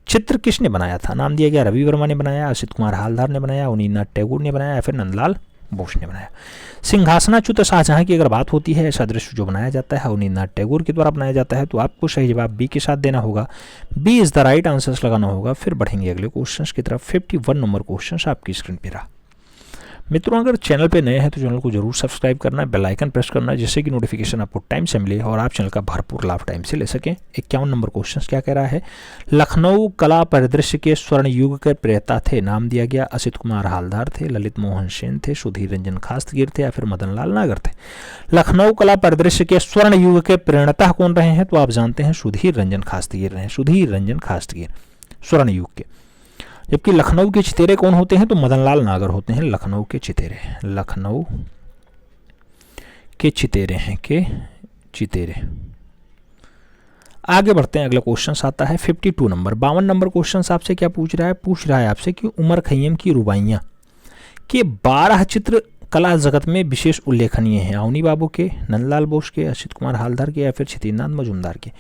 चित्र किसने बनाया था। नाम दिया गया रवि वर्मा ने बनाया, असित कुमार हालदार ने बनाया, अवनींद्रनाथ टैगोर ने बनाया या फिर नंदलाल बोस ने बनाया। सिंहासनाच्युत शाहजहां की अगर बात होती है, ऐसा दृश्य जो बनाया जाता है अवनींद्रनाथ टैगोर के द्वारा बनाया जाता है। तो आपको सही जवाब बी के साथ देना होगा, B is the right answer लगाना होगा। फिर बढ़ेंगे अगले क्वेश्चन की तरफ। 51 नंबर क्वेश्चन आपकी स्क्रीन पे रहा। मित्रों अगर चैनल पे नए हैं तो चैनल को जरूर सब्सक्राइब करना है, बेल आइकन प्रेस करना है, जिससे कि नोटिफिकेशन आपको टाइम से मिले और आप चैनल का भरपूर लाभ टाइम से ले सकें। 51 नंबर क्वेश्चन क्या कह रहा है। लखनऊ कला परिदृश्य के स्वर्ण युग के प्रेता थे। नाम दिया गया असित कुमार हालदार थे, ललित मोहन सेन थे, सुधीर रंजन खास्तगीर थे या फिर मदन लाल नागर थे। लखनऊ कला परिदृश्य के स्वर्ण युग के प्रेरणता कौन रहे हैं। तो आप जानते हैं सुधीर रंजन खास्तगीर रहे, सुधीर रंजन खास्तगीर स्वर्ण युग के। जबकि लखनऊ के चितेरे कौन होते हैं। तो मदन लाल नागर होते हैं लखनऊ के चितेरे, लखनऊ के चितेरे हैं के चितेरे। आगे बढ़ते हैं। अगला क्वेश्चन आता है 52 नंबर। 52 नंबर क्वेश्चन आपसे क्या पूछ रहा है। पूछ रहा है आपसे कि उमर खैयम की रुबाइयाँ के 12 चित्र कला जगत में विशेष उल्लेखनीय हैं? अवनी बाबू के, नंदलाल बोस के, असित कुमार हालदार के या फिर क्षितिज नाथ मजूमदार के?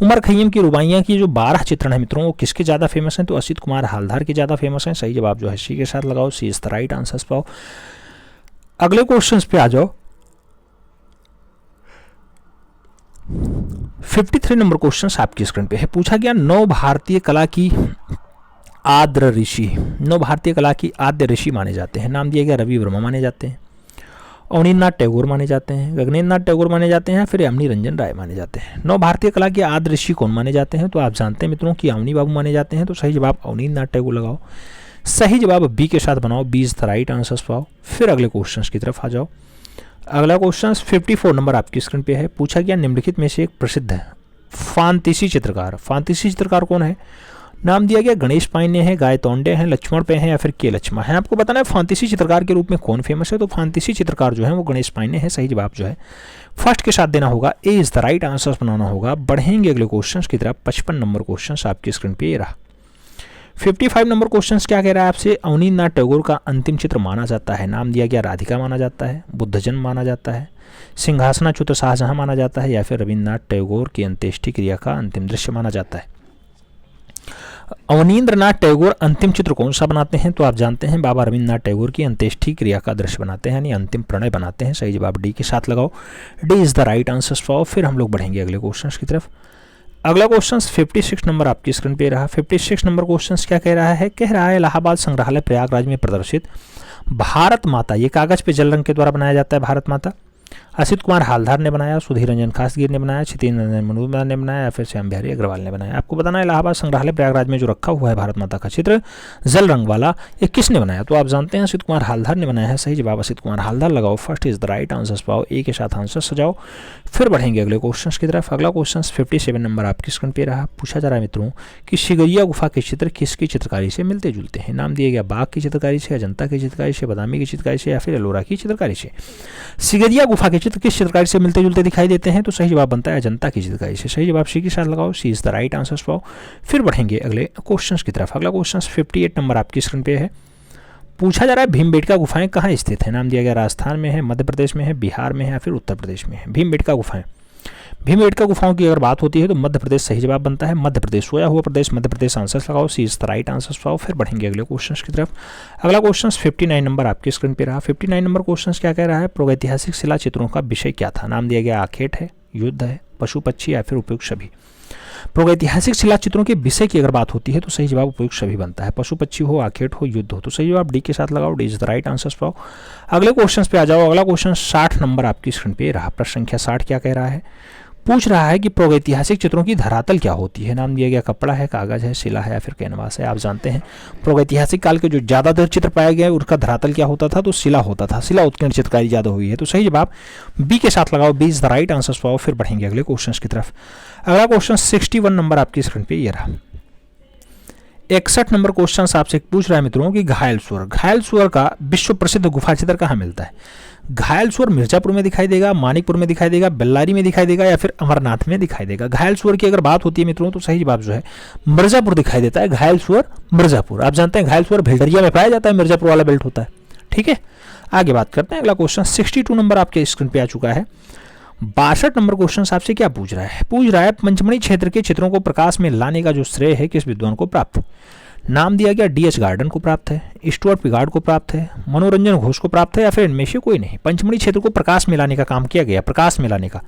उमर खैयम की रुबाइयाँ की जो 12 चित्रण है मित्रों वो किसके ज़्यादा फेमस हैं? तो असित कुमार हालदार के ज़्यादा फेमस हैं। सही जवाब जो है सी के साथ लगाओ, C is the right answer पाओ। अगले क्वेश्चन पे आ जाओ। 53 नंबर क्वेश्चन आपकी स्क्रीन पे है। पूछा गया नव भारतीय कला की आद्य ऋषि, नव भारतीय कला की आद्य ऋषि माने जाते हैं। नाम दिया गया रवि वर्मा माने जाते हैं, अवनीन्द्रनाथ टैगोर माने जाते हैं, गगनेन्द्रनाथ टैगोर माने जाते हैं, फिर अवनी रंजन राय माने जाते हैं। नव भारतीय कला के आद्य ऋषि कौन माने जाते हैं? तो आप जानते हैं मित्रों कि अवनी बाबू माने जाते हैं। तो सही जवाब अवनीन्द्रनाथ टैगोर लगाओ। सही जवाब बी के साथ बनाओ, B is the right answer पाओ। फिर अगले क्वेश्चन की तरफ आ जाओ। अगला क्वेश्चन 54 नंबर आपकी स्क्रीन पे है। पूछा गया निम्नलिखित में से एक प्रसिद्ध फांतीसी चित्रकार, फांतीसी चित्रकार कौन है? नाम दिया गया गणेश पाइने हैं, गाय तोंडे हैं, लक्ष्मण पे हैं या फिर के लक्ष्मण है। आपको बताना है फांतीसी चित्रकार के रूप में कौन फेमस है। तो फांतीसी चित्रकार जो है वो गणेश पाइने हैं। सही जवाब जो है फर्स्ट के साथ देना होगा, ए इज द राइट आंसर बनाना होगा। बढ़ेंगे अगले क्वेश्चन की तरफ। 55 नंबर क्वेश्चन आपकी स्क्रीन पे ये रहा। 55 नंबर क्वेश्चन क्या कह रहा है आपसे? अवनीन्द्रनाथ टैगोर का अंतिम चित्र माना जाता है। नाम दिया गया राधिका माना जाता है, बुद्धजन माना जाता है, सिंहासनाच्युत शाहजहां माना जाता है या फिर रविन्द्रनाथ टैगोर की अंत्येष्टि क्रिया का अंतिम दृश्य माना जाता है। अवनीन्द्रनाथ टैगोर अंतिम चित्र कौन सा बनाते हैं? तो आप जानते हैं बाबा रविन्द्रनाथ टैगोर की अंत्येष्टि क्रिया का दृश्य बनाते हैं, यानी अंतिम प्रणय बनाते हैं। सही जवाब डी के साथ लगाओ, D is the right answer पाओ। फिर हम लोग बढ़ेंगे अगले क्वेश्चन की तरफ। अगला क्वेश्चन 56 नंबर आपकी स्क्रीन पे रहा। 56 नंबर क्वेश्चन क्या कह रहा है? कह रहा है इलाहाबाद संग्रहालय प्रयागराज में प्रदर्शित भारत माता, ये कागज पे जल रंग के द्वारा बनाया जाता है भारत माता, असित कुमार हालदार ने बनाया, सुधीर रंजन खासगीर ने बनाया, क्षितिज नंदन मजूमदार ने बनाया या फिर श्याम बिहारी अग्रवाल ने बनाया। आपको बताना है इलाहाबाद संग्रहालय प्रयागराज में जो रखा हुआ है भारत माता का चित्र जल रंग वाला, ये किसने बनाया? तो आप जानते हैं असित कुमार हालदार ने बनाया है। सही जवाब असित कुमार हालदार लगाओ, first is the right answer पाओ, ए के साथ आंसर सजाओ। फिर बढ़ेंगे अगले क्वेश्चन की तरफ। अगला क्वेश्चन 57 नंबर आपकी स्क्रीन पे रहा। पूछा जा रहा है मित्रों कि सिगरिया गुफा के चित्र किसकी चित्रकारी से मिलते जुलते हैं? नाम दिया गया बाघ की चित्रकारी से, अजंता की चित्रकारी से, बादामी की चित्रकारी से या फिर एलोरा की चित्रकारी से। सिगरिया गुफा के चित्र किस चित्रकारी से मिलते जुलते दिखाई देते हैं? तो सही जवाब बनता है अजंता की चित्रकारी से। सही जवाब सी के साथ लगाओ, C is the right answer पाओ। फिर बढ़ेंगे अगले क्वेश्चन की तरफ। अगला क्वेश्चन 58 नंबर आपकी स्क्रीन पे है। पूछा जा रहा है भीमबेटका गुफाएं कहाँ स्थित है? नाम दिया गया राजस्थान में है, मध्य प्रदेश में है, बिहार में है या फिर उत्तर प्रदेश में है। भीमबेटका गुफाएं, भीमबेटका गुफाओं की अगर बात होती है तो मध्य प्रदेश सही जवाब बनता है। मध्य प्रदेश, सोया हुआ प्रदेश मध्य प्रदेश आंसर लगाओ, C is the right answer पाओ। फिर बढ़ेंगे अगले क्वेश्चन की तरफ। अगला क्वेश्चन 59 नंबर आपकी स्क्रीन पे रहा। 59 नंबर क्वेश्चन क्या कह रहा है? प्रागैतिहासिक शिला चित्रों का विषय क्या था? नाम दिया गया आखेट है, युद्ध है, पशु पक्षी या फिर उपयुक्त सभी। प्रागैतिहासिक शिला चित्रों के विषय की अगर बात होती है तो सही जवाब उपयुक्त सभी बनता है। पशु पक्षी हो, आखेट हो, युद्ध हो। तो सही जवाब डी के साथ लगाओ, D is the right answer पाओ। अगले क्वेश्चन पे आ जाओ। अगला क्वेश्चन 60 नंबर आपकी स्क्रीन पे रहा। प्रश्न संख्या 60 क्या कह रहा है? पूछ रहा है कि प्रागैतिहासिक चित्रों की धरातल क्या होती है? नाम दिया गया कपड़ा है, कागज है, शिला है या फिर कैनवास है। आप जानते हैं प्रागैतिहासिक काल के जो ज़्यादातर चित्र पाए गए उसका धरातल क्या होता था? तो शिला होता था। शिला उत्कीर्ण चित्रकारी ज़्यादा हुई है। तो सही जवाब बी के साथ लगाओ, B is the right answer पाओ। फिर बढ़ेंगे अगले क्वेश्चन की तरफ। अगला क्वेश्चन 61 नंबर आपकी स्क्रीन पे ये रहा। 61 नंबर क्वेश्चन आपसे पूछ रहा है मित्रों कि घायल सुअर का विश्व प्रसिद्ध गुफा चित्र कहाँ मिलता है? घायल सुअर मिर्जापुर में दिखाई देगा, मानिकपुर में दिखाई देगा, बेल्लारी में दिखाई देगा या फिर अमरनाथ में दिखाई देगा। घायल सुअर की अगर बात होती है मित्रों तो सही जवाब जो है मिर्जापुर दिखाई देता है। घायल सुअर मिर्जापुर। आप जानते हैं घायल सुअर भिलडरिया में पाया जाता है, मिर्जापुर वाला बेल्ट होता है। ठीक है, आगे बात करते हैं। अगला क्वेश्चन 62 नंबर आपके स्क्रीन पे आ चुका है। 62 नंबर क्वेश्चन आपसे क्या पूछ रहा है? पूछ रहा है पंचमढ़ी क्षेत्र के चित्रों को प्रकाश में लाने का जो श्रेय है किस विद्वान को प्राप्त? नाम दिया गया डी एच गार्डन को प्राप्त है, स्टुअर्ट पिगार्ड को प्राप्त है, मनोरंजन घोष को प्राप्त है या फिर इनमें से कोई नहीं। पंचमढ़ी क्षेत्र को प्रकाश में लाने का काम किया गया। प्रकाश में लाने का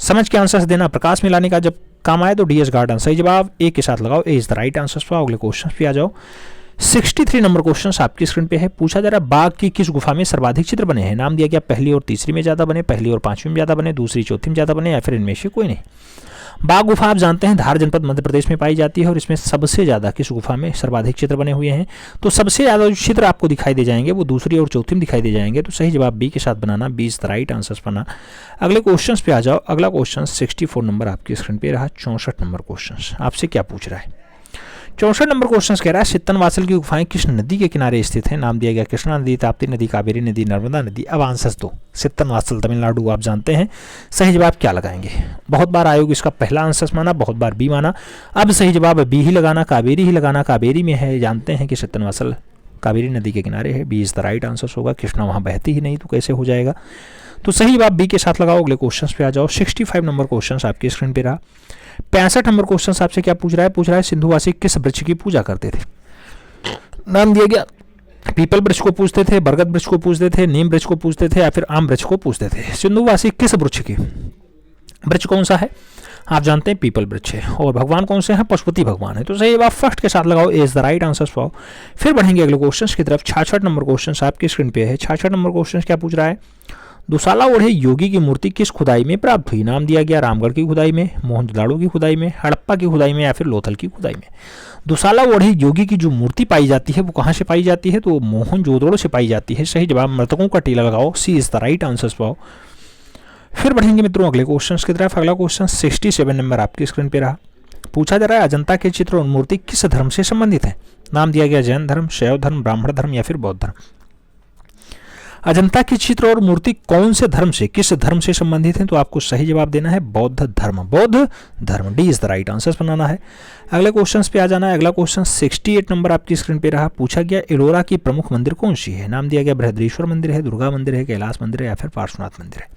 समझ के आंसर देना। प्रकाश में लाने का जब काम आए तो डी एच गार्डन। सही जवाब ए के साथ लगाओ, ए इज द राइट आंसर पाओ। अगले क्वेश्चन पे आ जाओ। 63 नंबर क्वेश्चन आपकी स्क्रीन पे है। पूछा जा रहा है बाघ की किस गुफा में सर्वाधिक चित्र बने हैं? नाम दिया गया पहली और तीसरी में ज्यादा बने, पहली और पांचवी में ज्यादा बने, दूसरी चौथी में ज्यादा बने या फिर इनमें से कोई नहीं। बाघ गुफा आप जानते हैं धार जनपद मध्य प्रदेश में पाई जाती है और इसमें सबसे ज्यादा किस गुफा में सर्वाधिक चित्र बने हुए हैं? तो सबसे ज्यादा जो चित्र आपको दिखाई दे जाएंगे वो दूसरी और चौथी में दिखाई दे जाएंगे। तो सही जवाब बी के साथ बनाना, B is the right answer बना। अगले क्वेश्चन पे आ जाओ। अगला क्वेश्चन 64 नंबर आपकी स्क्रीन पे रहा। 64 नंबर क्वेश्चन आपसे क्या पूछ रहा है? 64 नंबर क्वेश्चन कह रहा है सित्तनवासल की गुफाएं किस नदी के किनारे स्थित हैं? नाम दिया गया कृष्णा नदी, ताप्ती नदी, कावेरी नदी, नर्मदा नदी। अब आंसर दो। सित्तनवासल तमिलनाडु आप जानते हैं। सही जवाब क्या लगाएंगे? बहुत बार आयोग इसका पहला आंसर माना, बहुत बार बी माना। अब सही जवाब बी ही लगाना, कावेरी ही लगाना। कावेरी में है, जानते हैं कि सित्तनवासल कावेरी नदी के किनारे है। B is the right answer होगा। कृष्णा वहाँ बहती ही नहीं तो कैसे हो जाएगा। तो सही जवाब बी के साथ लगाओ। अगले क्वेश्चन पे आ जाओ। 65 नंबर क्वेश्चन आपकी स्क्रीन पे रहा। 65 नंबर क्वेश्चन आपसे क्या पूछ रहा है सिंधुवासी किस वृक्ष की पूजा करते थे। नाम दिया गया, पीपल वृक्ष को पूछते थे, बरगद वृक्ष को पूछते थे, नीम वृक्ष को पूछते थे या फिर आम वृक्ष को पूछते थे। सिंधुवासी किस वृक्ष की, वृक्ष कौन सा है आप जानते हैं पीपल वृक्ष है। और भगवान कौन से हैं, पशुपति भगवान है। तो सही जवाब फर्स्ट के साथ लगाओ, ए इज द राइट आंसर पाओ। फिर बढ़ेंगे अगले क्वेश्चन की तरफ। 66 नंबर क्वेश्चन आपकी स्क्रीन पे है। 66 नंबर क्वेश्चन क्या पूछ रहा है, दुसाला ओढ़े योगी की मूर्ति किस खुदाई में प्राप्त हुई। नाम दिया गया रामगढ़ की खुदाई में, मोहनजोदड़ो की खुदाई में, हड़प्पा की खुदाई में या फिर लोथल की खुदाई में। दुसाला ओढ़े योगी की जो मूर्ति पाई जाती है वो कहाँ से पाई जाती है, तो मोहनजोदड़ो से पाई जाती है। सही जवाब मृतकों का टीला लगाओ, C is the right answer पाओ। फिर बढ़ेंगे मित्रों अगले क्वेश्चन की तरफ। अगला क्वेश्चन 67 नंबर आपकी स्क्रीन पे रहा। पूछा जा रहा है अजंता के चित्र और मूर्ति किस धर्म से संबंधित है। नाम दिया गया जैन धर्म, शैव धर्म, ब्राह्मण धर्म या फिर बौद्ध धर्म। अजंता के चित्र और मूर्ति कौन से धर्म से, किस धर्म से संबंधित है, तो आपको सही जवाब देना है बौद्ध धर्म। बौद्ध धर्म, D is the right answer बनाना है। अगले क्वेश्चन पे आ जाना है। अगला क्वेश्चन 68 नंबर आपकी स्क्रीन पे रहा। पूछा गया एलोरा की प्रमुख मंदिर कौन सी है। नाम दिया गया बृहदेश्वर मंदिर है, दुर्गा मंदिर है, कैलाश मंदिर है या फिर पार्श्वनाथ मंदिर है।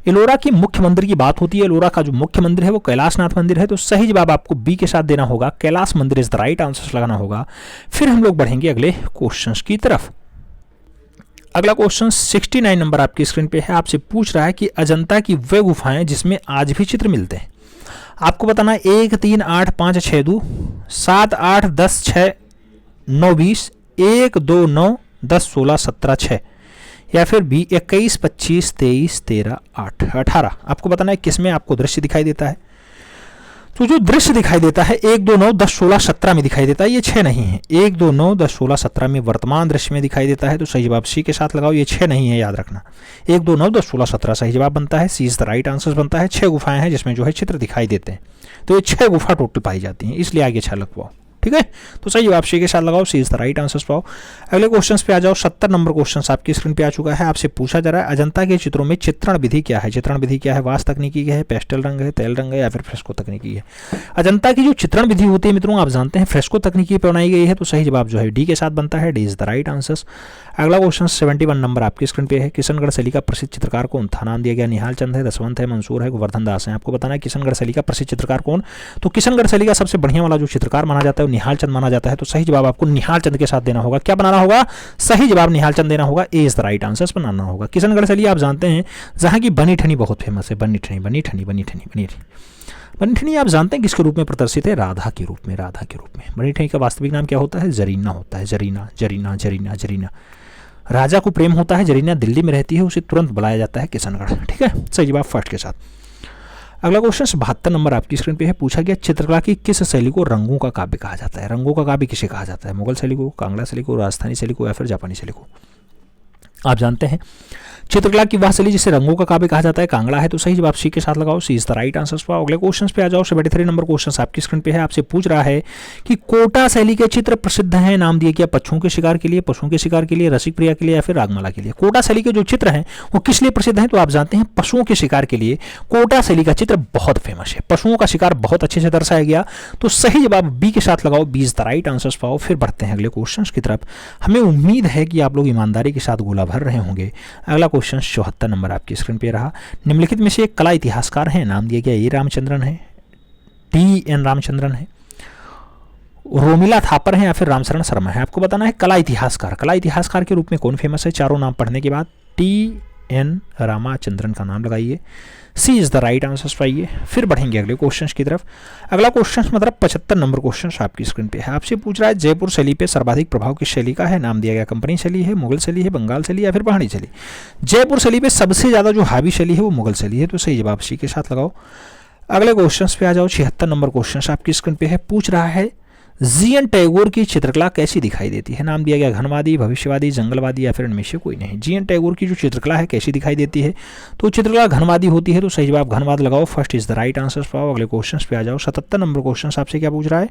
एलोरा की मुख्य मंदिर की बात होती है। एलोरा का जो मुख्य मंदिर है वो कैलाशनाथ मंदिर है। तो सही जवाब आपको बी के साथ देना होगा, कैलाश मंदिर इज द राइट आंसर लगाना होगा। फिर हम लोग बढ़ेंगे अगले क्वेश्चन की तरफ। अगला क्वेश्चन 69 नंबर आपकी स्क्रीन पे है। आपसे पूछ रहा है कि अजंता की वे गुफाएं जिसमें आज भी चित्र मिलते हैं। आपको बताना है 1 3 8 5 6 2 7 8 10 6 9 20 1 2 9 10 16 17 6 या फिर बी 21 25 23 13 8 18। आपको बताना है किसमें आपको दृश्य दिखाई देता है। तो जो दृश्य दिखाई देता है 1 2 9 10 16 17 में दिखाई देता है, ये 6 नहीं है। 1 2 9 10 16 17 में वर्तमान दृश्य में दिखाई देता है। तो सही जवाब सी के साथ लगाओ, ये 6 नहीं है, याद रखना। 1 2 9 10 16 17 सही जवाब बनता है, सी इज द राइट आंसर बनता है। 6 गुफाएं हैं जिसमें जो है चित्र दिखाई देते हैं। तो ये 6 गुफा टोटल पाई जाती हैं, इसलिए आगे 6 लगवाओ। ठीक है, तो सही जवाब सी के साथ लगाओ, C is the right answer पाओ। अगले क्वेश्चन पे आ जाओ। 70 नंबर क्वेश्चन आपकी स्क्रीन पे आ चुका है। आपसे पूछा जा रहा है अजंता के चित्रों में चित्रण विधि क्या है। चित्रण विधि क्या है, वास तकनीकी है, पेस्टल रंग है, तेल रंग है या फिर फ्रेस्को तकनीकी है। अजंता की जो चित्रण विधि होती है मित्रों आप जानते हैं फ्रेस्को तकनीकी पर बनाई गई है। तो सही जवाब जो है डी के साथ बनता है, D is the right answer. अगला क्वेश्चन 71 नंबर आपकी स्क्रीन पे है। किशनगढ़ शैली का प्रसिद्ध चित्रकार कौन था। नाम दिया गया निहाल चंद है, दसवंत है, मंसूर है, गोवर्धन दास है। आपको बताना है किशनगढ़ शैली का प्रसिद्ध चित्रकार कौन। तो किशनगढ़ शैली का सबसे बढ़िया वाला जो चित्रकार माना जाता है वो निहाल चंद माना जाता है। तो सही जवाब आपको निहाल चंद के साथ देना होगा। क्या बनाना होगा, सही जवाब निहाल चंद देना होगा, ए इज द राइट आंसर बनाना होगा। किशनगढ़ शैली आप जानते हैं जहाँ की बनी ठनी बहुत फेमस है। बनी ठनी बनी ठनी बनी ठनी बनी ठनी बनी ठनी आप जानते हैं किसके रूप में प्रदर्शित है, राधा के रूप में। राधा के रूप में बनी ठनी का वास्तविक नाम क्या होता है, जरीना होता है। जरीना जरीना जरीना जरीना राजा को प्रेम होता है, जरीना दिल्ली में रहती है, उसे तुरंत बुलाया जाता है किशनगढ़। ठीक है, सही जवाब फर्स्ट के साथ। अगला क्वेश्चन 72 नंबर आपकी स्क्रीन पे है। पूछा गया चित्रकला की किस शैली को रंगों का काव्य कहा जाता है। रंगों का काव्य किसे कहा जाता है, मुगल शैली को, कांगड़ा शैली को, राजस्थानी शैली को या फिर जापानी शैली को। आप जानते हैं चित्रकला की वह शैली जिसे रंगों का काव्य कहा जाता है कांगड़ा है। तो सही जवाब सी के साथ लगाओ, C is the right answer पाओ। अगले क्वेश्चन पे आ जाओ। 73 नंबर क्वेश्चन आपकी स्क्रीन पे है। आपसे पूछ रहा है कि कोटा शैली के चित्र प्रसिद्ध हैं। नाम दिया गया पक्षुओं के शिकार के लिए, पशुओं के शिकार के लिए, रसिक प्रिया के लिए या फिर रागमाला के लिए। कोटा शैली के जो चित्र हैं वो किस लिए प्रसिद्ध हैं, तो आप जानते हैं पशुओं के शिकार के लिए कोटा शैली का चित्र बहुत फेमस है। पशुओं का शिकार बहुत अच्छे से दर्शाया गया। तो सही जवाब बी के साथ लगाओ, B is the right answer पाओ। फिर बढ़ते हैं अगले क्वेश्चन की तरफ। हमें उम्मीद है कि आप लोग ईमानदारी के साथ गोला भर रहे होंगे। अगला क्वेश्चन 74 नंबर आपकी स्क्रीन पे रहा। निम्नलिखित में से एक कला इतिहासकार हैं। नाम दिया गया ए रामचंद्रन है, टी एन रामचंद्रन है, रोमिला थापर है या फिर रामशरण शर्मा है। आपको बताना है कला इतिहासकार, कला इतिहासकार के रूप में कौन फेमस है। चारों नाम पढ़ने के बाद टी एन रामाचंद्रन का नाम लगाइए, सी इज द राइट आंसर पाइए। फिर बढ़ेंगे अगले क्वेश्चन की तरफ। अगला क्वेश्चन मतलब 75 नंबर क्वेश्चन आपकी स्क्रीन पे है। आपसे पूछ रहा है जयपुर शैली पे सर्वाधिक प्रभाव किस शैली का है। नाम दिया गया कंपनी शैली है, मुगल शैली है, बंगाल शैली या फिर पहाड़ी शैली। जयपुर शैली पे सबसे ज्यादा जो हावी शैली है वो मुगल शैली है। तो सही जवाब सी के साथ लगाओ। अगले क्वेश्चन पे आ जाओ। 76 नंबर क्वेश्चन आपकी स्क्रीन पे है। पूछ रहा है जी.एन. टैगोर की चित्रकला कैसी दिखाई देती है। नाम दिया गया घनवादी, भविष्यवादी, जंगलवादी या फिर इनमें से कोई नहीं। जी.एन. टैगोर की जो चित्रकला है कैसी दिखाई देती है, तो चित्रकला घनवादी होती है। तो सही जवाब घनवाद लगाओ, first is the right answer पाओ। अगले क्वेश्चन पे आ जाओ। 77 नंबर क्वेश्चन आपसे क्या पूछ रहा है।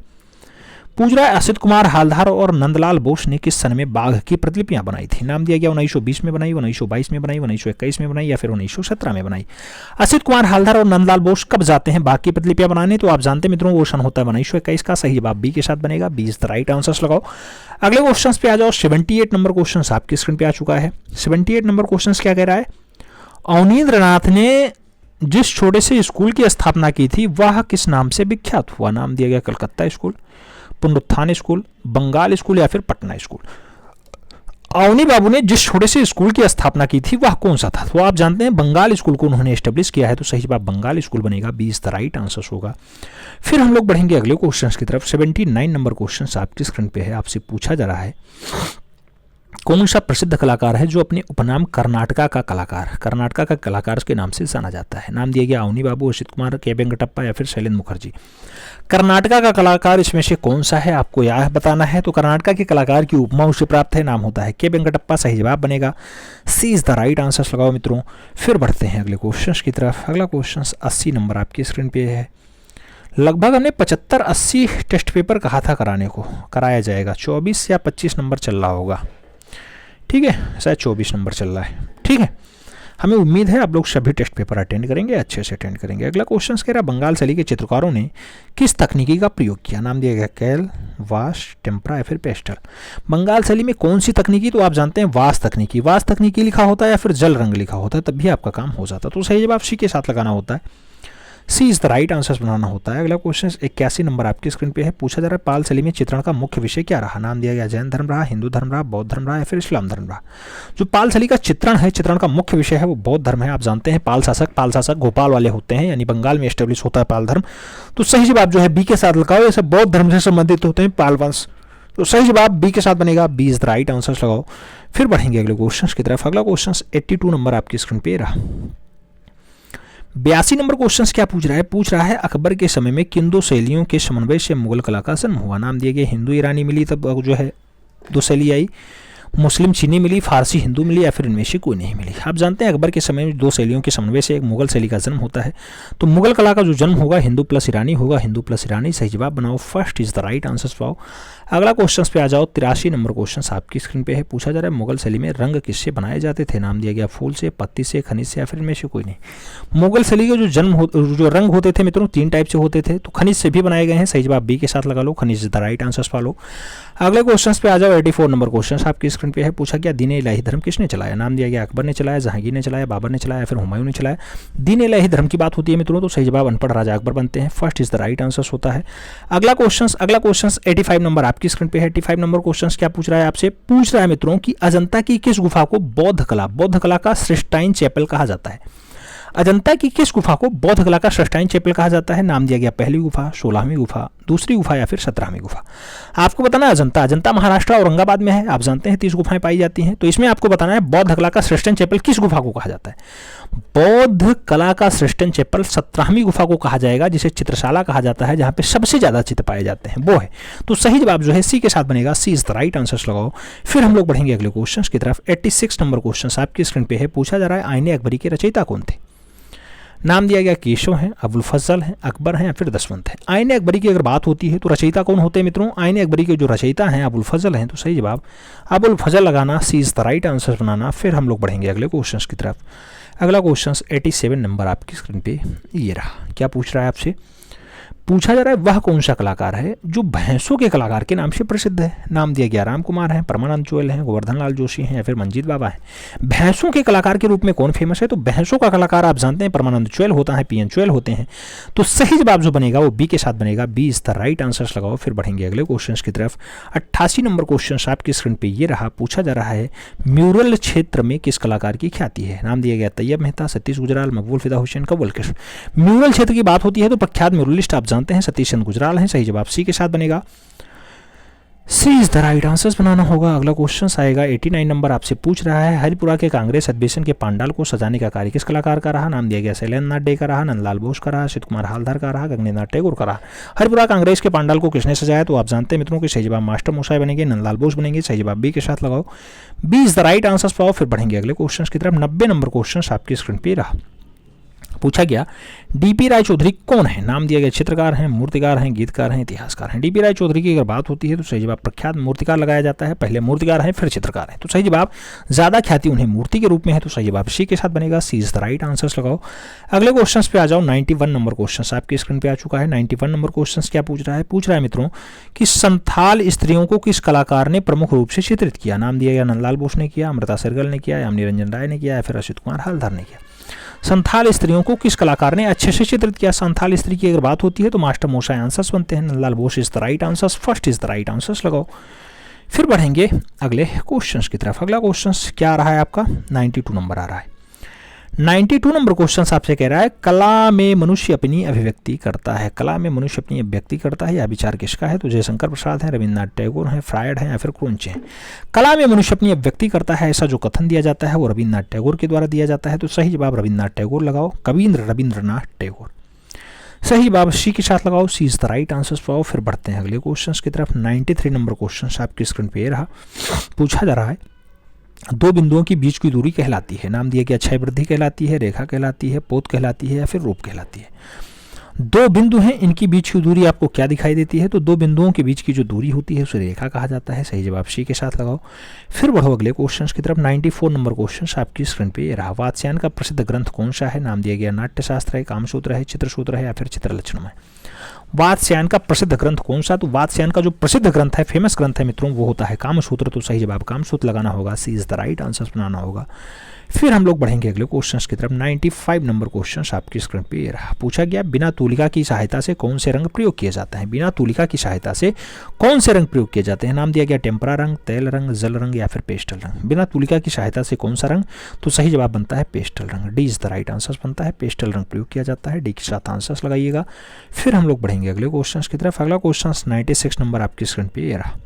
पूछ रहा है असित कुमार हालधार और नंदलाल बोस ने किस सन में बाघ की प्रतिलिपियां बनाई थी। नाम दिया गया 1920 में बनाई, 1922 में बनाई, 1921 में बनाई या फिर 1917 में बनाई। असित कुमार हालधार और नंदलाल बोस कब जाते हैं बाघ की प्रतिलिपियां बनाने, तो आप जानते हैं मित्रों वो सन होता है 1921 का। सही जवाब बी के साथ बनेगा, B is the right answer लगाओ। अगले क्वेश्चन पे आ जाओ। 78 नंबर क्वेश्चन आपकी स्क्रीन पे आ चुका है। 78 नंबर क्वेश्चन क्या कह रहा है, अवनींद्रनाथ ने जिस छोटे से स्कूल की स्थापना की थी वह किस नाम से विख्यात हुआ। नाम दिया गया कलकत्ता स्कूल, पुनरुत्थान स्कूल, बंगाल स्कूल या फिर पटना स्कूल। अवनी बाबू ने जिस छोटे से स्कूल की स्थापना की थी वह कौन सा था, तो आप जानते हैं बंगाल स्कूल को उन्होंने एस्टेब्लिश किया है, तो सही जवाब बंगाल स्कूल बनेगा, B is the right answer होगा। फिर हम लोग बढ़ेंगे अगले क्वेश्चन की तरफ। 79 नंबर क्वेश्चन आपकी स्क्रीन पे है। आपसे पूछा जा रहा है कौन सा प्रसिद्ध कलाकार है जो अपने उपनाम कर्नाटका का कलाकार के नाम से जाना जाता है। नाम दिया गया अवनी बाबू, असित कुमार, के वेंकटप्पा या फिर शैलेंद्र मुखर्जी। कर्नाटका का कलाकार इसमें से कौन सा है आपको यह बताना है। तो कर्नाटका के कलाकार की उपमा उसे प्राप्त है, नाम होता है के वेंकटप्पा। सही जवाब बनेगा, सी इज द राइट आंसर लगाओ मित्रों। फिर बढ़ते हैं अगले क्वेश्चन की तरफ। अगला क्वेश्चन 80 नंबर आपकी स्क्रीन पे है। लगभग हमने 75-80 टेस्ट पेपर कहा था कराया जाएगा। 24 या 25 नंबर चल रहा होगा, ठीक है, शायद 24 नंबर चल रहा है, ठीक है। हमें उम्मीद है आप लोग सभी टेस्ट पेपर अटेंड करेंगे, अच्छे से अटेंड करेंगे। अगला क्वेश्चन कह रहा है बंगाल शैली के चित्रकारों ने किस तकनीकी का प्रयोग किया। नाम दिया गया कैल, वाश, टेम्परा या फिर पेस्टल। बंगाल शैली में कौन सी तकनीकी, तो आप जानते हैं वाश तकनीकी लिखा होता है या फिर जल रंग लिखा होता है, तब भी आपका काम हो जाता है। तो सही जवाब सी के साथ लगाना होता है, सी इज द राइट आंसर बनाना होता है। अगला क्वेश्चन 81 नंबर आपकी स्क्रीन पे है। पूछा जा रहा है पाल शैली में चित्रण का मुख्य विषय क्या रहा। नाम दिया गया जैन धर्म रहा, हिंदू धर्म रहा, बौद्ध धर्म रहा या फिर इस्लाम धर्म रहा। जो पाल शैली का चित्रण है, चित्रण का मुख्य विषय है वो बौद्ध धर्म है। आप जानते हैं पाल शासक भोपाल वाले होते हैं, यानी बंगाल में एस्टेब्लिश होता है पाल धर्म। तो सही जवाब जो है बी के साथ लगाओ, ये सब बौद्ध धर्म से संबंधित होते हैं पाल वंश, तो सही जवाब बी के साथ बनेगा, B is the right answer लगाओ। फिर बढ़ेंगे अगले क्वेश्चन की तरफ। अगला क्वेश्चन 82 नंबर आपकी स्क्रीन पे रहा। 82 नंबर क्वेश्चन क्या पूछ रहा है अकबर के समय में किन दो शैलियों के समन्वय से मुगल कला का जन्म हुआ। नाम दिया गया हिंदू ईरानी मिली, तब जो है दो शैली आई, मुस्लिम चीनी मिली, फारसी हिंदू मिली या फिर इनमें से कोई नहीं मिली। आप जानते हैं अकबर के समय में दो शैलियों के समन्वय से एक मुगल शैली का जन्म होता है, तो मुगल कला का जो जन्म होगा हिंदू प्लस ईरानी होगा, हिंदू प्लस ईरानी। सही जवाब बनाओ, first is the right answer पाओ। अगला क्वेश्चन पे आ जाओ। 83 नंबर क्वेश्चन आपकी स्क्रीन पे है। पूछा जा रहा है मुगल शैली में रंग किससे बनाए जाते थे। नाम दिया गया फूल से, पत्ती से, खनिज से या फिर इनमें से कोई नहीं। मुगल शैली के जो रंग होते थे मित्रों 3 टाइप से होते थे, तो खनिज से भी बनाए गए हैं। सही जवाब बी के साथ लगा लो, खनिज द राइट आंसर पा लो। अगले क्वेश्चन पे आ जाओ। 84 नंबर क्वेश्चन आपकी स्क्रीन पे है। पूछा गया दीन इलाही धर्म किसने चलाया। नाम दिया गया अकबर ने चलाया, जहांगीर ने चलाया, बाबर ने चलाया, फिर हुमायूं ने चलाया। दीन इलाही धर्म की बात होती है मित्रों, तो सही जवाब अनपढ़ राजा अकबर बनते हैं, first is the right answer होता है। अगला क्वेश्चन 85 नंबर आपकी स्क्रीन पे है। 85 नंबर क्वेश्चन क्या पूछ रहा है आपसे, पूछ रहा है मित्रों कि अजंता की किस गुफा को बौद्ध कला का श्रेष्ठाइन चैपल कहा जाता है। अजंता की किस गुफा को बौद्ध कला का श्रेष्ठाइन चैपल कहा जाता है। नाम दिया गया पहली गुफा, 16वीं गुफा, दूसरी गुफा या फिर 17वीं गुफा। आपको बताना है अजंता महाराष्ट्र औरंगाबाद में है। आप जानते हैं 30 गुफाएं पाई जाती हैं, तो इसमें आपको बताना है बौद्ध कला का श्रेष्ठाइन चैपल किस गुफा को कहा जाता है। बौद्ध कला का श्रेष्ठाइन चैपल 17वीं गुफा को कहा जाएगा, जिसे चित्रशाला कहा जाता है, जहां पे सबसे ज्यादा चित्र पाए जाते हैं वो है। तो सही जवाब जो है सी के साथ बनेगा, सी इज द राइट आंसर लगाओ। फिर हम लोग बढ़ेंगे अगले क्वेश्चन की तरफ। 86 नंबर क्वेश्चन आपकी स्क्रीन पे है। पूछा जा रहा है आईने अकबरी के रचयिता कौन थे। नाम दिया गया केशव हैं, अबुल फजल हैं, अकबर हैं या फिर दशवंत हैं। आईने अकबरी की अगर बात होती है तो रचयिता कौन होते हैं मित्रों। आईने अकबरी के जो रचयिता हैं अबुल फजल हैं, तो सही जवाब अबुल फजल लगाना, सी इज द राइट आंसर बनाना। फिर हम लोग बढ़ेंगे अगले क्वेश्चन की तरफ। अगला क्वेश्चन 87 नंबर आपकी स्क्रीन पे ये रहा। क्या पूछ रहा है आपसे, पूछा जा रहा है वह कौन सा कलाकार है जो भैंसों के कलाकार के नाम से प्रसिद्ध है। नाम दिया गया राम कुमार हैं, परमानंद चोयल हैं, गोवर्धन लाल जोशी हैं या फिर मंजीत बाबा हैं। भैंसों के कलाकार के रूप में कौन फेमस है, तो भैंसों का कलाकार आप जानते हैं परमानंद चोयल होता है, पीएन चोयल होते हैं। तो सही जवाब जो बनेगा वो बी के साथ बनेगा, B is the right answer लगाओ। फिर बढ़ेंगे अगले क्वेश्चन की तरफ। 88 नंबर क्वेश्चन आपकी स्क्रीन पे ये रहा। पूछा जा रहा है म्यूरल क्षेत्र में किस कलाकार की ख्याति है। नाम दिया गया तैयब मेहता, सतीश गुजराल, मकबूल फिदा हुसैन, कव्वल कृष्ण। म्यूरल क्षेत्र की बात होती है तो प्रख्यात म्यूरलिस्ट आप जानते हैं सतीश चंद्र गुजराल हैं। सही जवाब सी के साथ बनेगा, सी इज द राइट आंसर बनाना होगा। अगला क्वेश्चन आएगा 89 नंबर आपसे पूछ रहा है हरिपुरा के कांग्रेस अधिवेशन के पांडाल को सजाने का कार्य किस कलाकार का रहा। नाम दिया गया शैलेंद्र नाथ डे का रहा, नंदलाल बोस का रहा, असित कुमार हालधार का रहा, गगनेन्द्र नाथ टैगोर का रहा। हरिपुरा कांग्रेस के पांडाल को किसने सजाया, तो आप जानते हैं मित्रों कि सही जवाब मास्टर मोसाई बनेंगे, नंदलाल बोस बनेंगे। सही जवाब बी के साथ लगाओ, B is the right answer पाओ। फिर बढ़ेंगे अगले क्वेश्चन की तरफ। 90 नंबर क्वेश्चन आपकी स्क्रीन पे रहा। पूछा गया डीपी राय चौधरी कौन है, नाम दिया गया चित्रकार हैं, मूर्तिकार हैं, गीतकार हैं, इतिहासकार हैं। डीपी राय चौधरी की अगर बात होती है तो सही जवाब प्रख्यात मूर्तिकार लगाया जाता है, पहले मूर्तिकार हैं फिर चित्रकार हैं, तो सही जवाब ज्यादा ख्याति उन्हें मूर्ति के रूप में है, तो सही जवाब सी के साथ बनेगा, सी इज द राइट आंसर्स लगाओ। अगले क्वेश्चन पे आ जाओ। 91 नंबर क्वेश्चन आपकी स्क्रीन पे आ चुका है। 91 नंबर क्वेश्चन क्या पूछ रहा है मित्रों कि संथाल स्त्रियों को किस कलाकार ने प्रमुख रूप से चित्रित किया, नाम दिया गया नंदलाल बोस ने किया, अमृता शेरगिल ने किया, यामिनी रंजन राय ने किया या फिर असित कुमार हल्दर ने किया। संथाल स्त्रियों को किस कलाकार ने अच्छे से चित्रित किया। संथाल स्त्री की अगर बात होती है तो मास्टर मोशाय आंसर्स बनते हैं, Nandlal Bose is the right answers, first is the right answers लगाओ। फिर बढ़ेंगे अगले क्वेश्चंस की तरफ। अगला क्वेश्चंस क्या आ रहा है आपका 92 नंबर आ रहा है। 92 नंबर क्वेश्चन आपसे कह रहा है कला में मनुष्य अपनी अभिव्यक्ति करता है, कला में मनुष्य अपनी अभिव्यक्ति करता है, यह विचार किसका है, तो जयशंकर प्रसाद है, रविन्द्रनाथ टैगोर है, फ्रायड है या फिर क्रोंचे हैं। कला में मनुष्य अपनी अभिव्यक्ति करता है ऐसा जो कथन दिया जाता है वो रविन्द्रनाथ टैगोर के द्वारा दिया जाता है, तो सही जवाब रविन्द्रनाथ टैगोर लगाओ, रविन्द्रनाथ टैगोर। सही जवाब सी के साथ लगाओ, C is the right answers पाओ। फिर बढ़ते हैं अगले क्वेश्चन की तरफ। 93 नंबर क्वेश्चन आपकी स्क्रीन पे रहा। पूछा जा रहा है दो बिंदुओं की बीच की दूरी कहलाती है, नाम दिया गया क्षय वृद्धि कहलाती है, रेखा कहलाती है, पोत कहलाती है या फिर रूप कहलाती है। दो बिंदु हैं, इनकी बीच की दूरी आपको क्या दिखाई देती है, तो दो बिंदुओं के बीच की जो दूरी होती है उसे रेखा कहा जाता है, सही जवाब सी के साथ लगाओ। फिर बढ़ो अगले क्वेश्चन की तरफ। 94 नंबर क्वेश्चन आपकी स्क्रीन पे रहा। वात्स्यायन का प्रसिद्ध ग्रंथ कौन सा है, नाम दिया गया नाट्यशास्त्र है, कामसूत्र है, चित्रसूत्र है या फिर चित्रलक्षण है। वात्स्यायन का प्रसिद्ध ग्रंथ कौन सा, तो वात्स्यायन का जो प्रसिद्ध ग्रंथ है, फेमस ग्रंथ है मित्रों, वो होता है कामसूत्र, तो सही जवाब कामसूत्र लगाना होगा, सी इज द राइट आंसर बनाना होगा। फिर हम लोग बढ़ेंगे अगले क्वेश्चन की तरफ। 95 नंबर क्वेश्चन आपकी स्क्रीन पे ये रहा। पूछा गया बिना तूलिका की सहायता से कौन से रंग प्रयोग किए जाते हैं, बिना तूलिका की सहायता से कौन से रंग प्रयोग किए जाते हैं, नाम दिया गया टेम्परा रंग, तेल रंग, जल रंग या फिर पेस्टल रंग। बिना तूलिका की सहायता से कौन सा रंग, तो सही जवाब बनता है पेस्टल रंग, D is the right answer बनता है, पेस्टल रंग प्रयोग किया जाता है, डी के साथ आंसर लगाइएगा। फिर हम लोग बढ़ेंगे अगले क्वेश्चन की तरफ। अगला क्वेश्चन 96 नंबर आपकी स्क्रीन पे ये रहा।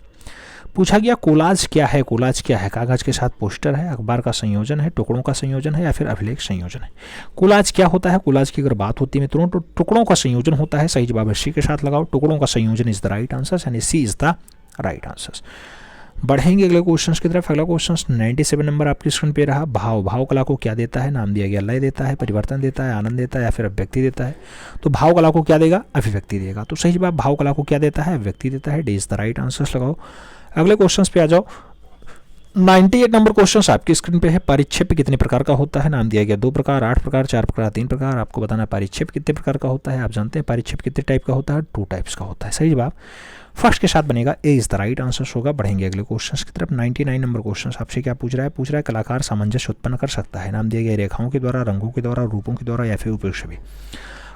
पूछा गया कोलाज क्या है, कोलाज क्या है, कागज के साथ पोस्टर है, अखबार का संयोजन है, टुकड़ों का संयोजन है या फिर अभिलेख संयोजन है। कोलाज क्या होता है, कोलाज की अगर बात होती है मित्रों तो टुकड़ों का संयोजन होता है, सही जवाब सी के साथ लगाओ, टुकड़ों का संयोजन इज द राइट आंसर, यानी सी इज द राइट आंसर। बढ़ेंगे अगले क्वेश्चन की तरफ। अगला क्वेश्चन 97 नंबर आपकी स्क्रीन पे रहा। भाव, भाव कला को क्या देता है, नाम दिया गया लय देता है, परिवर्तन देता है, आनंद देता है या फिर अभिव्यक्ति देता है। तो भाव कला को क्या देगा, अभिव्यक्ति देगा, तो सही जवाब भाव कला को क्या देता है, अभिव्यक्ति देता है, D is the right answer लगाओ। अगले क्वेश्चन पे आ जाओ। 98 नंबर क्वेश्चन आपकी स्क्रीन पे है। परिक्षेप कितने प्रकार का होता है, नाम दिया गया 2 प्रकार, 8 प्रकार, 4 प्रकार, 3 प्रकार। आपको बताना है परिक्षेप कितने प्रकार का होता है। आप जानते हैं परिक्षेप कितने टाइप का होता है, 2 टाइप्स का होता है, सही जवाब फर्स्ट के साथ बनेगा, ए इज द राइट आंसर होगा। बढ़ेंगे अगले क्वेश्चन की तरफ। 99 नंबर क्वेश्चन आपसे क्या पूछ रहा है, कलाकार सामंजस्य उत्पन्न कर सकता है, नाम दिया गया रेखाओं के द्वारा, रंगों के द्वारा, रूपों के द्वारा या फिर उपयुक्त भी।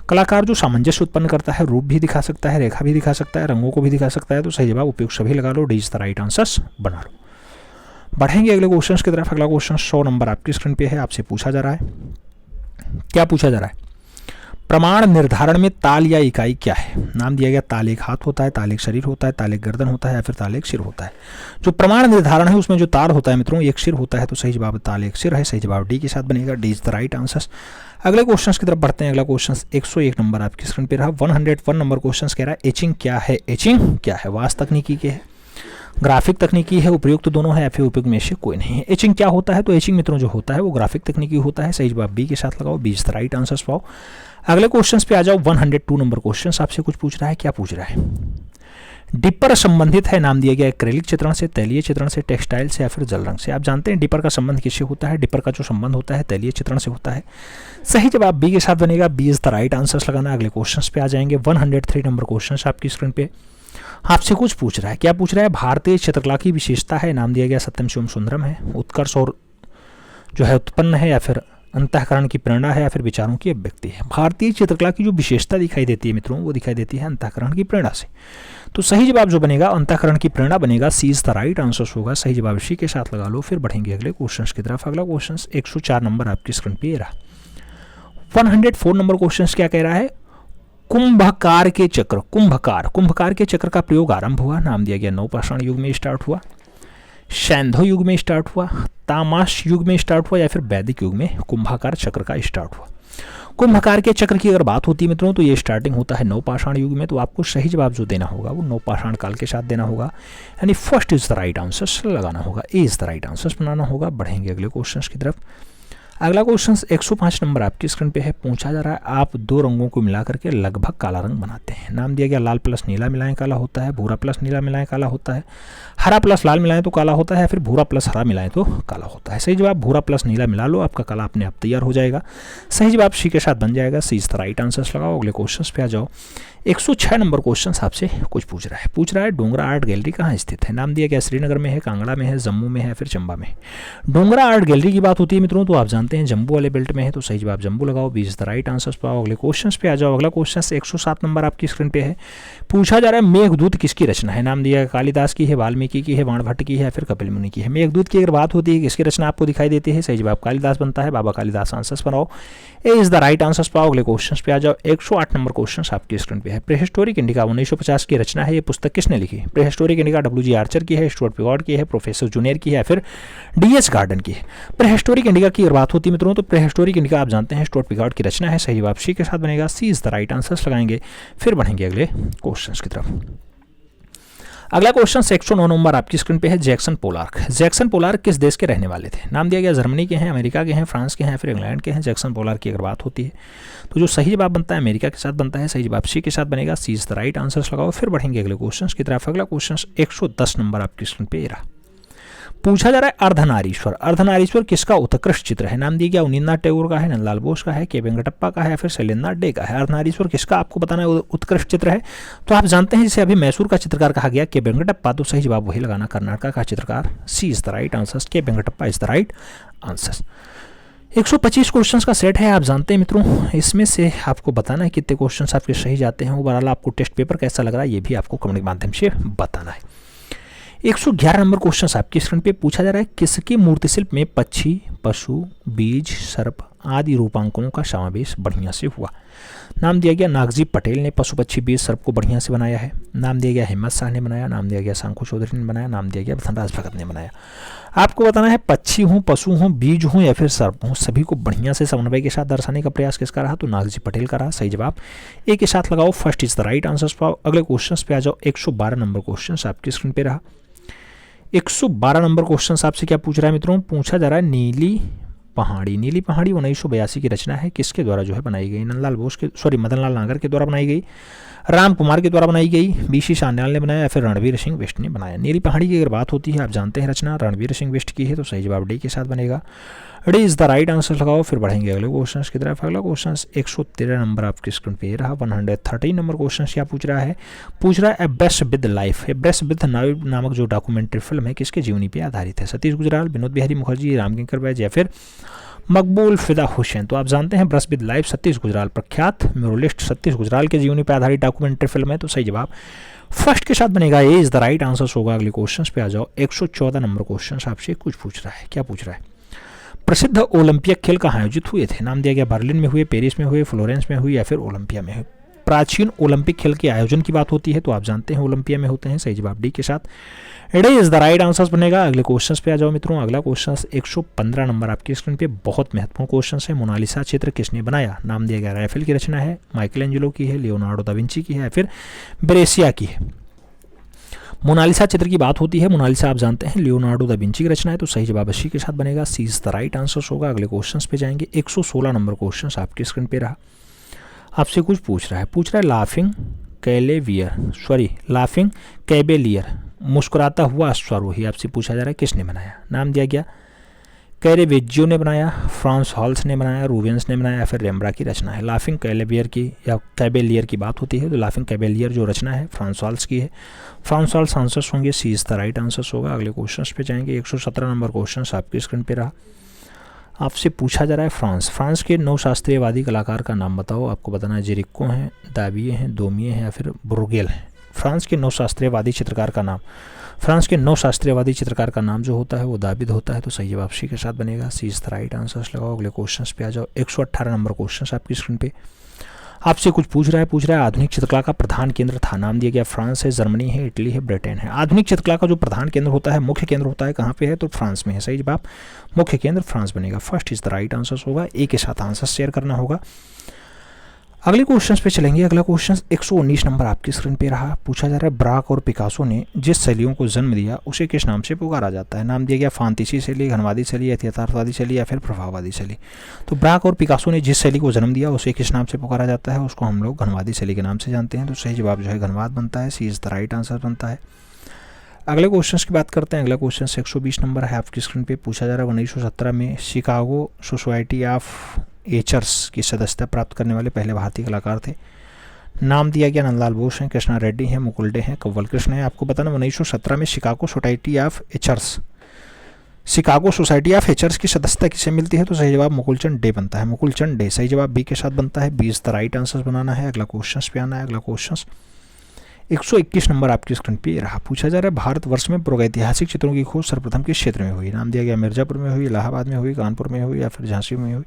कलाकार जो सामंजस्य उत्पन्न करता है, रूप भी दिखा सकता है, रेखा भी दिखा सकता है, रंगों को भी दिखा सकता है, तो सही जवाब उपयुक्त सभी लगा लो, D is the right answer बना लो। बढ़ेंगे अगले क्वेश्चन की तरफ। अगला क्वेश्चन 100 नंबर आपकी स्क्रीन पे है। आपसे पूछा जा रहा है, क्या पूछा जा रहा है, प्रमाण निर्धारण में ताल या इकाई क्या है, नाम दिया गया ताल एक हाथ होता है, ताल एक शरीर होता है, ताल एक गर्दन होता है या फिर ताल एक सिर होता है। जो प्रमाण निर्धारण है उसमें जो ताल होता है मित्रों एक सिर होता है, तो सही जवाब ताल एक सिर है, सही जवाब डी के साथ बनेगा, D is the right answer. अगले क्वेश्चन की तरफ बढ़ते हैं। अगला क्वेश्चन 101 नंबर आपकी स्क्रीन पे रहा। 101 नंबर क्वेश्चन कह रहा है एचिंग क्या है, एचिंग क्या है, वास तकनीकी के है, ग्राफिक तकनीकी है, उपयुक्त दोनों है या फिर उपयुक्त में से कोई नहीं है। एचिंग क्या होता है, तो एचिंग मित्रों जो होता है वो ग्राफिक तकनीकी होता है, सही जवाब बी के साथ लगाओ, B is the right answer पाओ। अगले क्वेश्चन पे आ जाओ। 102 नंबर क्वेश्चन आपसे कुछ पूछ रहा है, क्या पूछ रहा है, डिपर संबंधित है, नाम दिया गया एक्रेलिक चित्रण से, तैलीय चित्रण से, टेक्सटाइल से या फिर जल रंग से। आप जानते हैं डिपर का संबंध किससे होता है, डिपर का जो संबंध होता है तैलीय चित्रण से होता है, सही जवाब बी के साथ बनेगा, B is the right answer लगाना। अगले क्वेश्चन पे आ जाएंगे। 103 नंबर क्वेश्चन आपकी स्क्रीन पे आपसे कुछ पूछ रहा है, क्या पूछ रहा है, भारतीय चित्रकला की विशेषता है, नाम दिया गया सत्यम शिवम सुंदरम है, उत्कर्ष और जो है उत्पन्न है या फिर अंतःकरण की प्रेरणा है या फिर विचारों की अभिव्यक्ति है। भारतीय चित्रकला की जो विशेषता दिखाई देती है मित्रों वो दिखाई देती है अंतःकरण की प्रेरणा से, तो सही जवाब जो बनेगा अंतःकरण की प्रेरणा बनेगा, सी इज द राइट आंसर होगा, सही जवाब इसी के साथ लगा लो। फिर बढ़ेंगे अगले क्वेश्चन की तरफ। अगला क्वेश्चन 104 नंबर आपकी स्क्रीन पे रहा। 104 नंबर क्वेश्चन क्या कह रहा है, कुंभकार के चक्र, कुंभकार के चक्र का प्रयोग आरंभ हुआ, नाम दिया गया नवपाषाण युग में स्टार्ट हुआ, शैंधव युग में स्टार्ट हुआ, तामाश युग में स्टार्ट हुआ या फिर वैदिक युग में कुंभकार चक्र का स्टार्ट हुआ। कुंभकार के चक्र की अगर बात होती है मित्रों तो ये स्टार्टिंग होता है नवपाषाण युग में, तो आपको सही जवाब जो देना होगा वो नवपाषाण काल के साथ देना होगा, यानी first is the right answer लगाना होगा, ए इज द राइट आंसर बनाना होगा। बढ़ेंगे अगले क्वेश्चन की तरफ। अगला क्वेश्चन 105 नंबर आपकी स्क्रीन पे है। पूछा जा रहा है आप दो रंगों को मिला करके लगभग काला रंग बनाते हैं। नाम दिया गया लाल प्लस नीला मिलाएं काला होता है, भूरा प्लस नीला मिलाएं काला होता है, हरा प्लस लाल मिलाएं तो काला होता है, फिर भूरा प्लस हरा मिलाएं तो काला होता है। सही जवाब भूरा प्लस नीला मिला लो, आपका काला अपने आप तैयार हो जाएगा। सही जवाब सी के साथ बन जाएगा। सी इज द राइट आंसर्स लगाओ। अगले क्वेश्चन पे आ जाओ। 106 नंबर क्वेश्चन आपसे कुछ पूछ रहा है डोंगरा आर्ट गैलरी कहाँ स्थित है। नाम दिया गया श्रीनगर में है, कांगड़ा में है, जम्मू में है, फिर चंबा में। डोंगरा आर्ट गैलरी की बात होती है मित्रों तो आप जानते हैं जम्मू वाले बेल्ट में है, तो सही जवाब जम्मू लगाओ। B is the right answers पाओ। अगले क्वेश्चन पे आ जाओ। अगला क्वेश्चन 107 नंबर आपकी स्क्रीन पे है। पूछा जा रहा है मेघदूत किसकी रचना है। नाम दिया कालिदास की है, वाल्मीकि की है, बाणभट्ट की है, फिर कपिल मुनि की है। मेघदूत की अगर बात होती है किसकी रचना आपको दिखाई देती है, सही जवाब कालिदास बनता है। बाबा कालिदास आंसर्स बनाओ। ए इज द राइट आंसर्स पाओ। अगले क्वेश्चन पे आ जाओ। 108 नंबर क्वेश्चन आपकी स्क्रीन पे है। प्रीहिस्टोरिक इंडिका 1950 की रचना है, ये पुस्तक किसने लिखी। Prehistoric indica डब्ल्यू.जी. आर्चर की है, स्टुअर्ट पिगॉट की है, प्रोफेसर जूनियर की है, फिर डी.एच. गार्डन की है। प्रीहिस्टोरिक इंडिका की बात होती है मित्रों तो प्रीहिस्टोरिक इंडिका आप जानते हैं स्टुअर्ट पिगॉट की रचना है। सही जवाब सी के साथ बनेगा। सी इज द राइट आंसर्स लगाएंगे, फिर बढ़ेंगे अगले क्वेश्चन की तरफ। अगला क्वेश्चन 109 नंबर आपकी स्क्रीन पे है। जैक्सन पोलार्क। जैक्सन पोलार्क किस देश के रहने वाले थे। नाम दिया गया जर्मनी के हैं, अमेरिका के हैं, फ्रांस के हैं, फिर इंग्लैंड के हैं। जैक्सन पोलार्क की अगर बात होती है तो जो सही जवाब बनता है अमेरिका के साथ बनता है। सही जवाब सी के साथ बनेगा। सी इज द राइट आंसर्स लगाओ, फिर बढ़ेंगे अगले क्वेश्चन की तरफ। अगला क्वेश्चन 110 नंबर आपकी स्क्रीन पे रहा। पूछा जा रहा है अर्धनारीश्वर। अर्धनारीश्वर किसका उत्कृष्ट चित्र है। नाम दिया गया अवनींद्रनाथ टैगोर का है, नंदलाल बोस का है, के वेंकटप्पा का है, फिर शैलेंद्रनाथ डे का है। अर्धनारीश्वर किसका आपको बताना है उत्कृष्ट चित्र है, तो आप जानते हैं जिसे अभी मैसूर का चित्रकार कहा गया के वेंकटप्पा, तो सही जवाब वही लगाना कर्नाटक का चित्रकार। सी इज द राइट आंसर। के Venkatappa is the right answer. 125 questions का सेट है, आप जानते हैं मित्रों। इसमें से आपको बताना है कितने क्वेश्चंस आपके सही जाते हैं। ओवरऑल आपको टेस्ट पेपर कैसा लग रहा है ये भी आपको कमेंट के माध्यम से बताना है। 111 नंबर क्वेश्चन आपकी स्क्रीन पे पूछा जा रहा है किसके मूर्ति शिल्प में पक्षी, पशु, बीज, सर्प आदि रूपांकनों का समावेश बढ़िया से हुआ। नाम दिया गया नागजी पटेल ने पशु, पक्षी, बीज, सर्प को बढ़िया से बनाया है। नाम दिया गया हिम्मत शाह ने बनाया। नाम दिया गया शंकु चौधरी ने बनाया। नाम दिया गया धनराज भगत ने बनाया। आपको बताना है पक्षी हों, पशु हों, बीज हों या फिर सर्प हों, सभी को बढ़िया से समन्वय के साथ दर्शाने का प्रयास किसका रहा, तो नागजी पटेल का रहा। सही जवाब ए के साथ लगाओ। First is the right answer पाओ। अगले क्वेश्चन पे आ जाओ। 112 नंबर क्वेश्चन आपकी स्क्रीन पे रहा। 112 नंबर क्वेश्चन आपसे क्या पूछ रहा है मित्रों। पूछा जा रहा है नीली पहाड़ी। नीली पहाड़ी 1982 की रचना है, किसके द्वारा जो है बनाई गई। नंदलाल बोस के मदनलाल नागर के द्वारा बनाई गई, राम कुमार के द्वारा बनाई गई, बीसी सान्याल ने बनाया या फिर रणवीर सिंह बिष्ट ने बनाया। नीली पहाड़ी की अगर बात होती है आप जानते हैं रचना रणवीर सिंह बिष्ट की है, तो सही जवाब डी के साथ बनेगा। D is the right answer लगाओ, फिर बढ़ेंगे अगले क्वेश्चन की तरफ। अगला क्वेश्चन 113 नंबर आपकी स्क्रीन पे रहा। 113 नंबर क्वेश्चन क्या पूछ रहा है। पूछ रहा है a brush with life. A brush with नामक जो डॉक्यूमेंट्री फिल्म है किसके जीवनी पे आधारित है। सतीश गुजराल, विनोद बिहारी मुखर्जी, रामकिंकर बैज या फिर मकबूल फिदा हुसैन। तो आप जानते हैं brush with life Satish Gujral, प्रख्यात म्यूरलिस्ट सतीश गुजराल के जीवनी पर आधारित डॉक्यूमेंट्री फिल्म है, तो सही जवाब फर्स्ट के साथ बनेगा। ए इज द राइट आंसर होगा। अगले क्वेश्चन पे आ जाओ। 114 नंबर क्वेश्चन आपसे कुछ पूछ रहा है। क्या पूछ रहा है। प्रसिद्ध ओलंपिक खेल कहाँ आयोजित हुए थे। नाम दिया गया बर्लिन में हुए, पेरिस में हुए, फ्लोरेंस में हुई या फिर ओलंपिया में हुए। प्राचीन ओलंपिक खेल के आयोजन की बात होती है तो आप जानते हैं ओलंपिया में होते हैं। सही जवाब डी के साथ D is the right answer बनेगा। अगले क्वेश्चन पे आ जाओ मित्रों। अगला क्वेश्चन 115 नंबर आपकी स्क्रीन पे बहुत महत्वपूर्ण क्वेश्चन है। मोनालिसा चित्र किसने बनाया। नाम दिया गया राफेल की रचना है, माइकल एंजेलो की है, लियोनार्डो दा विंची की है, फिर ब्रेसिया की है। मोनालिसा चित्र की बात होती है, मोनालिसा आप जानते हैं लियोनार्डो दा विंची की रचना है, तो सही जवाब सी के साथ बनेगा। सी इज द राइट आंसर होगा। अगले क्वेश्चन पे जाएंगे। 116 नंबर क्वेश्चन आपकी स्क्रीन पे रहा। आपसे कुछ पूछ रहा है लाफिंग कैबेलियर मुस्कुराता हुआ अश्वारोही आपसे पूछा जा रहा है किसने बनाया। नाम दिया गया कैरेवेजियो ने बनाया, फ्रांस हॉल्स ने बनाया, रूबेंस ने बनाया या फिर रेम्ब्रा की रचना है। लाफिंग कैलेबियर की या कैबेलियर की बात होती है तो लाफिंग कैबेलियर जो रचना है फ्रांस हॉल्स की है। फ्रांस हॉल्स आंसर्स होंगे। सी इज द राइट आंसर्स होगा। अगले क्वेश्चन पे जाएंगे। 117 नंबर क्वेश्चन आपकी स्क्रीन पे रहा। आपसे पूछा जा रहा है फ्रांस के नौ शास्त्रीयवादी कलाकार का नाम बताओ। आपको बताना है जेरिको हैं, दाविये हैं, दोमिये हैं या फिर ब्रुगेल हैं। फ्रांस के नौ शास्त्रीयवादी चित्रकार का नाम जो होता है वो दाविद होता है, तो सही जवाब सी के साथ बनेगा। सी इज द राइट आंसर्स लगाओ। अगले क्वेश्चन पे आ जाओ। 118 नंबर क्वेश्चन आपकी स्क्रीन पे आपसे कुछ पूछ रहा है आधुनिक चित्रकला का प्रधान केंद्र था। नाम दिया गया फ्रांस है, जर्मनी है, इटली है, ब्रिटेन है। आधुनिक चित्रकला का जो प्रधान केंद्र होता है, मुख्य केंद्र होता है कहाँ पे है, तो फ्रांस में है। सही जवाब मुख्य केंद्र फ्रांस बनेगा। First is the right answer होगा। ए के साथ आंसर शेयर करना होगा। अगले क्वेश्चन पे चलेंगे। अगला क्वेश्चन 119 नंबर आपकी स्क्रीन पे रहा। पूछा जा रहा है ब्राक और पिकासो ने जिस शैलियों को जन्म दिया उसे किस नाम से पुकारा जाता है। नाम दिया गया फांतीसी शैली, घनवादी शैली, यथार्थवादी शैली या फिर प्रभाववादी शैली। तो ब्राक और पिकासो ने जिस शैली को जन्म दिया उसे किस नाम से पुकारा जाता है, उसको हम लोग घनवादी शैली के नाम से जानते हैं। तो सही जवाब जो है घनवाद बनता है, सी इज द राइट आंसर बनता है। अगले क्वेश्चन की बात करते हैं। अगला क्वेश्चन 120 नंबर है आपकी स्क्रीन पे। पूछा जा रहा है 1917 में शिकागो सोसाइटी ऑफ एचर्स की सदस्यता प्राप्त करने वाले पहले भारतीय कलाकार थे। नाम दिया गया नंदलाल बोस हैं, कृष्णा रेड्डी हैं, मुकुल डे हैं, कव्वल कृष्ण हैं। आपको बताना 1917 में Chicago society of etchers, Chicago society of etchers की सदस्यता किसे मिलती है। तो सही जवाब मुकुलचंद डे बनता है, मुकुलचंद डे। सही जवाब बी के साथ बनता है, B is the right answer बनाना है। अगला क्वेश्चन पे आना है। अगला क्वेश्चन 121 नंबर आपकी स्क्रीन पे रहा। पूछा जा रहा है भारतवर्ष में प्रागैतिहासिक चित्रों की खोज सर्वप्रथम किस क्षेत्र में हुई। नाम दिया गया मिर्जापुर में हुई, इलाहाबाद में हुई, कानपुर में हुई या फिर झांसी में हुई।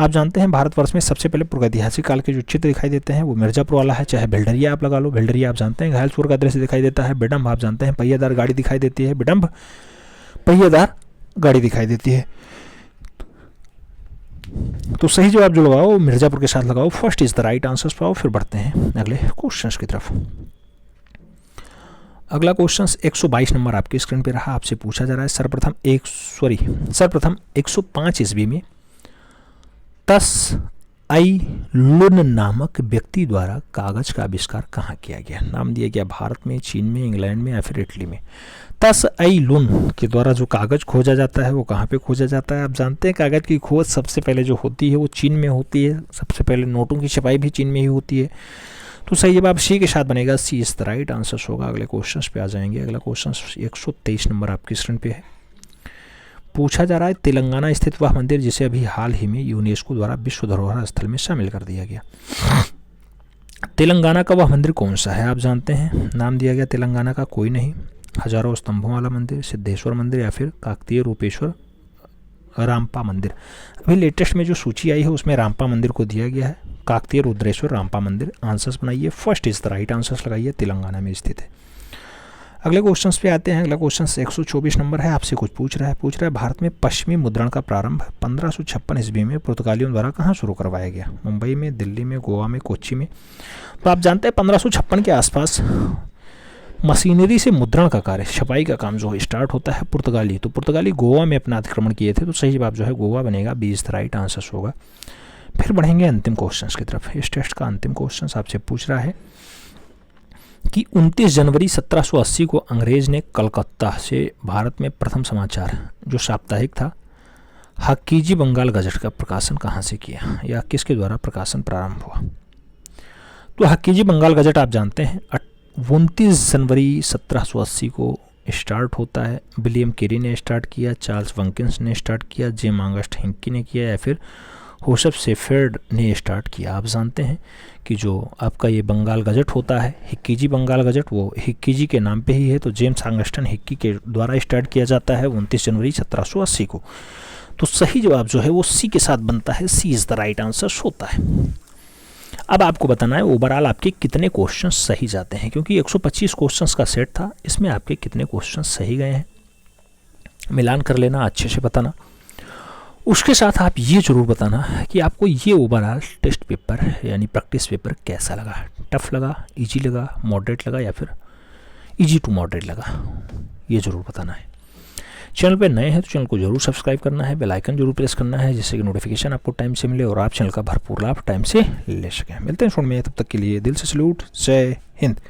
आप जानते हैं भारतवर्ष में सबसे पहले प्रागैतिहासिक काल के जो चित्र दिखाई देते हैं वो मिर्जापुर वाला है, चाहे भिल्डरिया आप लगा लो। भिल्डरिया आप जानते हैं घायलपुर का दृश्य दिखाई देता है। बिडम्ब आप जानते हैं पहियादार गाड़ी दिखाई देती है, बिडम्ब पहियादार गाड़ी दिखाई देती है। तो सही जवाब जो लगाओ मिर्जापुर के साथ लगाओ, first is the right answer पाओ। फिर बढ़ते हैं अगले क्वेश्चन की तरफ। अगला क्वेश्चन 122 नंबर आपकी स्क्रीन पे रहा। आपसे पूछा जा रहा है सर्वप्रथम 105 ईस्वी में तस आई लुन नामक व्यक्ति द्वारा कागज का आविष्कार कहाँ किया गया। नाम दिया गया भारत में, चीन में, इंग्लैंड में या फिर इटली में। तस आई लुन के द्वारा जो कागज खोजा जाता है वो कहाँ पे खोजा जाता है। आप जानते हैं कागज की खोज सबसे पहले जो होती है वो चीन में होती है। सबसे पहले नोटों की छपाई भी चीन में ही होती है। तो सही जवाब सी के साथ बनेगा, सी इज द राइट आंसर होगा। अगले क्वेश्चन पे आ जाएंगे। अगला क्वेश्चन 123 नंबर आपकी स्क्रीन पे है। पूछा जा रहा है तेलंगाना स्थित वह मंदिर जिसे अभी हाल ही में यूनेस्को द्वारा विश्व धरोहर स्थल में शामिल कर दिया गया। तेलंगाना का वह मंदिर कौन सा है। आप जानते हैं नाम दिया गया तेलंगाना का कोई नहीं, हजारों स्तंभों वाला मंदिर, सिद्धेश्वर मंदिर या फिर काकतीय रूपेश्वर रामपा मंदिर। अभी लेटेस्ट में जो सूची आई है उसमें रामपा मंदिर को दिया गया है, काकतीय रुद्रेश्वर रामपा मंदिर। आंसर्स बनाइए, first is the right answers लगाइए, तेलंगाना में स्थित है। अगले क्वेश्चंस पे आते हैं। अगला क्वेश्चन 124 नंबर है। आपसे कुछ पूछ रहा है भारत में पश्चिमी मुद्रण का प्रारंभ 1556 ईस्वी में पुर्तगालियों द्वारा कहाँ शुरू करवाया गया। मुंबई में, दिल्ली में, गोवा में, कोच्चि में। तो आप जानते हैं 1556 के आसपास मशीनरी से मुद्रण का कार्य, छपाई का काम जो है स्टार्ट होता है पुर्तगाली। तो पुर्तगाली गोवा में अपना अतिक्रमण किए थे। तो सही जवाब जो है गोवा बनेगा, B is the right answer होगा। फिर बढ़ेंगे अंतिम क्वेश्चन की तरफ। इस टेस्ट का अंतिम क्वेश्चन आपसे पूछ रहा है कि 29 जनवरी 1780 को अंग्रेज ने कलकत्ता से भारत में प्रथम समाचार जो साप्ताहिक था हकीजी बंगाल गजट का प्रकाशन कहाँ से किया या किसके द्वारा प्रकाशन प्रारंभ हुआ। तो हकीजी बंगाल गजट आप जानते हैं 29 जनवरी 1780 को स्टार्ट होता है। विलियम केरी ने स्टार्ट किया, चार्ल्स वंकिंस ने स्टार्ट किया, जेम ऑगस्ट हिंकी ने किया या फिर होशफ शेफर्ड ने स्टार्ट किया। आप जानते हैं कि जो आपका ये बंगाल गजट होता है हिक्कीजी बंगाल गजट, वो हिक्कीजी के नाम पे ही है। तो जेम्स ऑगस्टन हिक्की के द्वारा स्टार्ट किया जाता है 29 जनवरी 1780 को। तो सही जवाब जो है वो सी के साथ बनता है, सी इज़ द राइट आंसर होता है। अब आपको बताना है ओवरऑल आपके कितने क्वेश्चन सही जाते हैं, क्योंकि 125 क्वेश्चन का सेट था, इसमें आपके कितने क्वेश्चन सही गए हैं मिलान कर लेना, अच्छे से बताना। उसके साथ आप ये जरूर बताना कि आपको ये ओवरऑल टेस्ट पेपर यानी प्रैक्टिस पेपर कैसा लगा, टफ लगा, इजी लगा, मॉडरेट लगा या फिर इजी टू मॉडरेट लगा, ये ज़रूर बताना है। चैनल पे नए हैं तो चैनल को जरूर सब्सक्राइब करना है, बेल आइकन जरूर प्रेस करना है जिससे कि नोटिफिकेशन आपको टाइम से मिले और आप चैनल का भरपूर लाभ टाइम से ले सकें। मिलते हैं शो में, तब तक के लिए दिल से सैल्यूट, जय हिंद।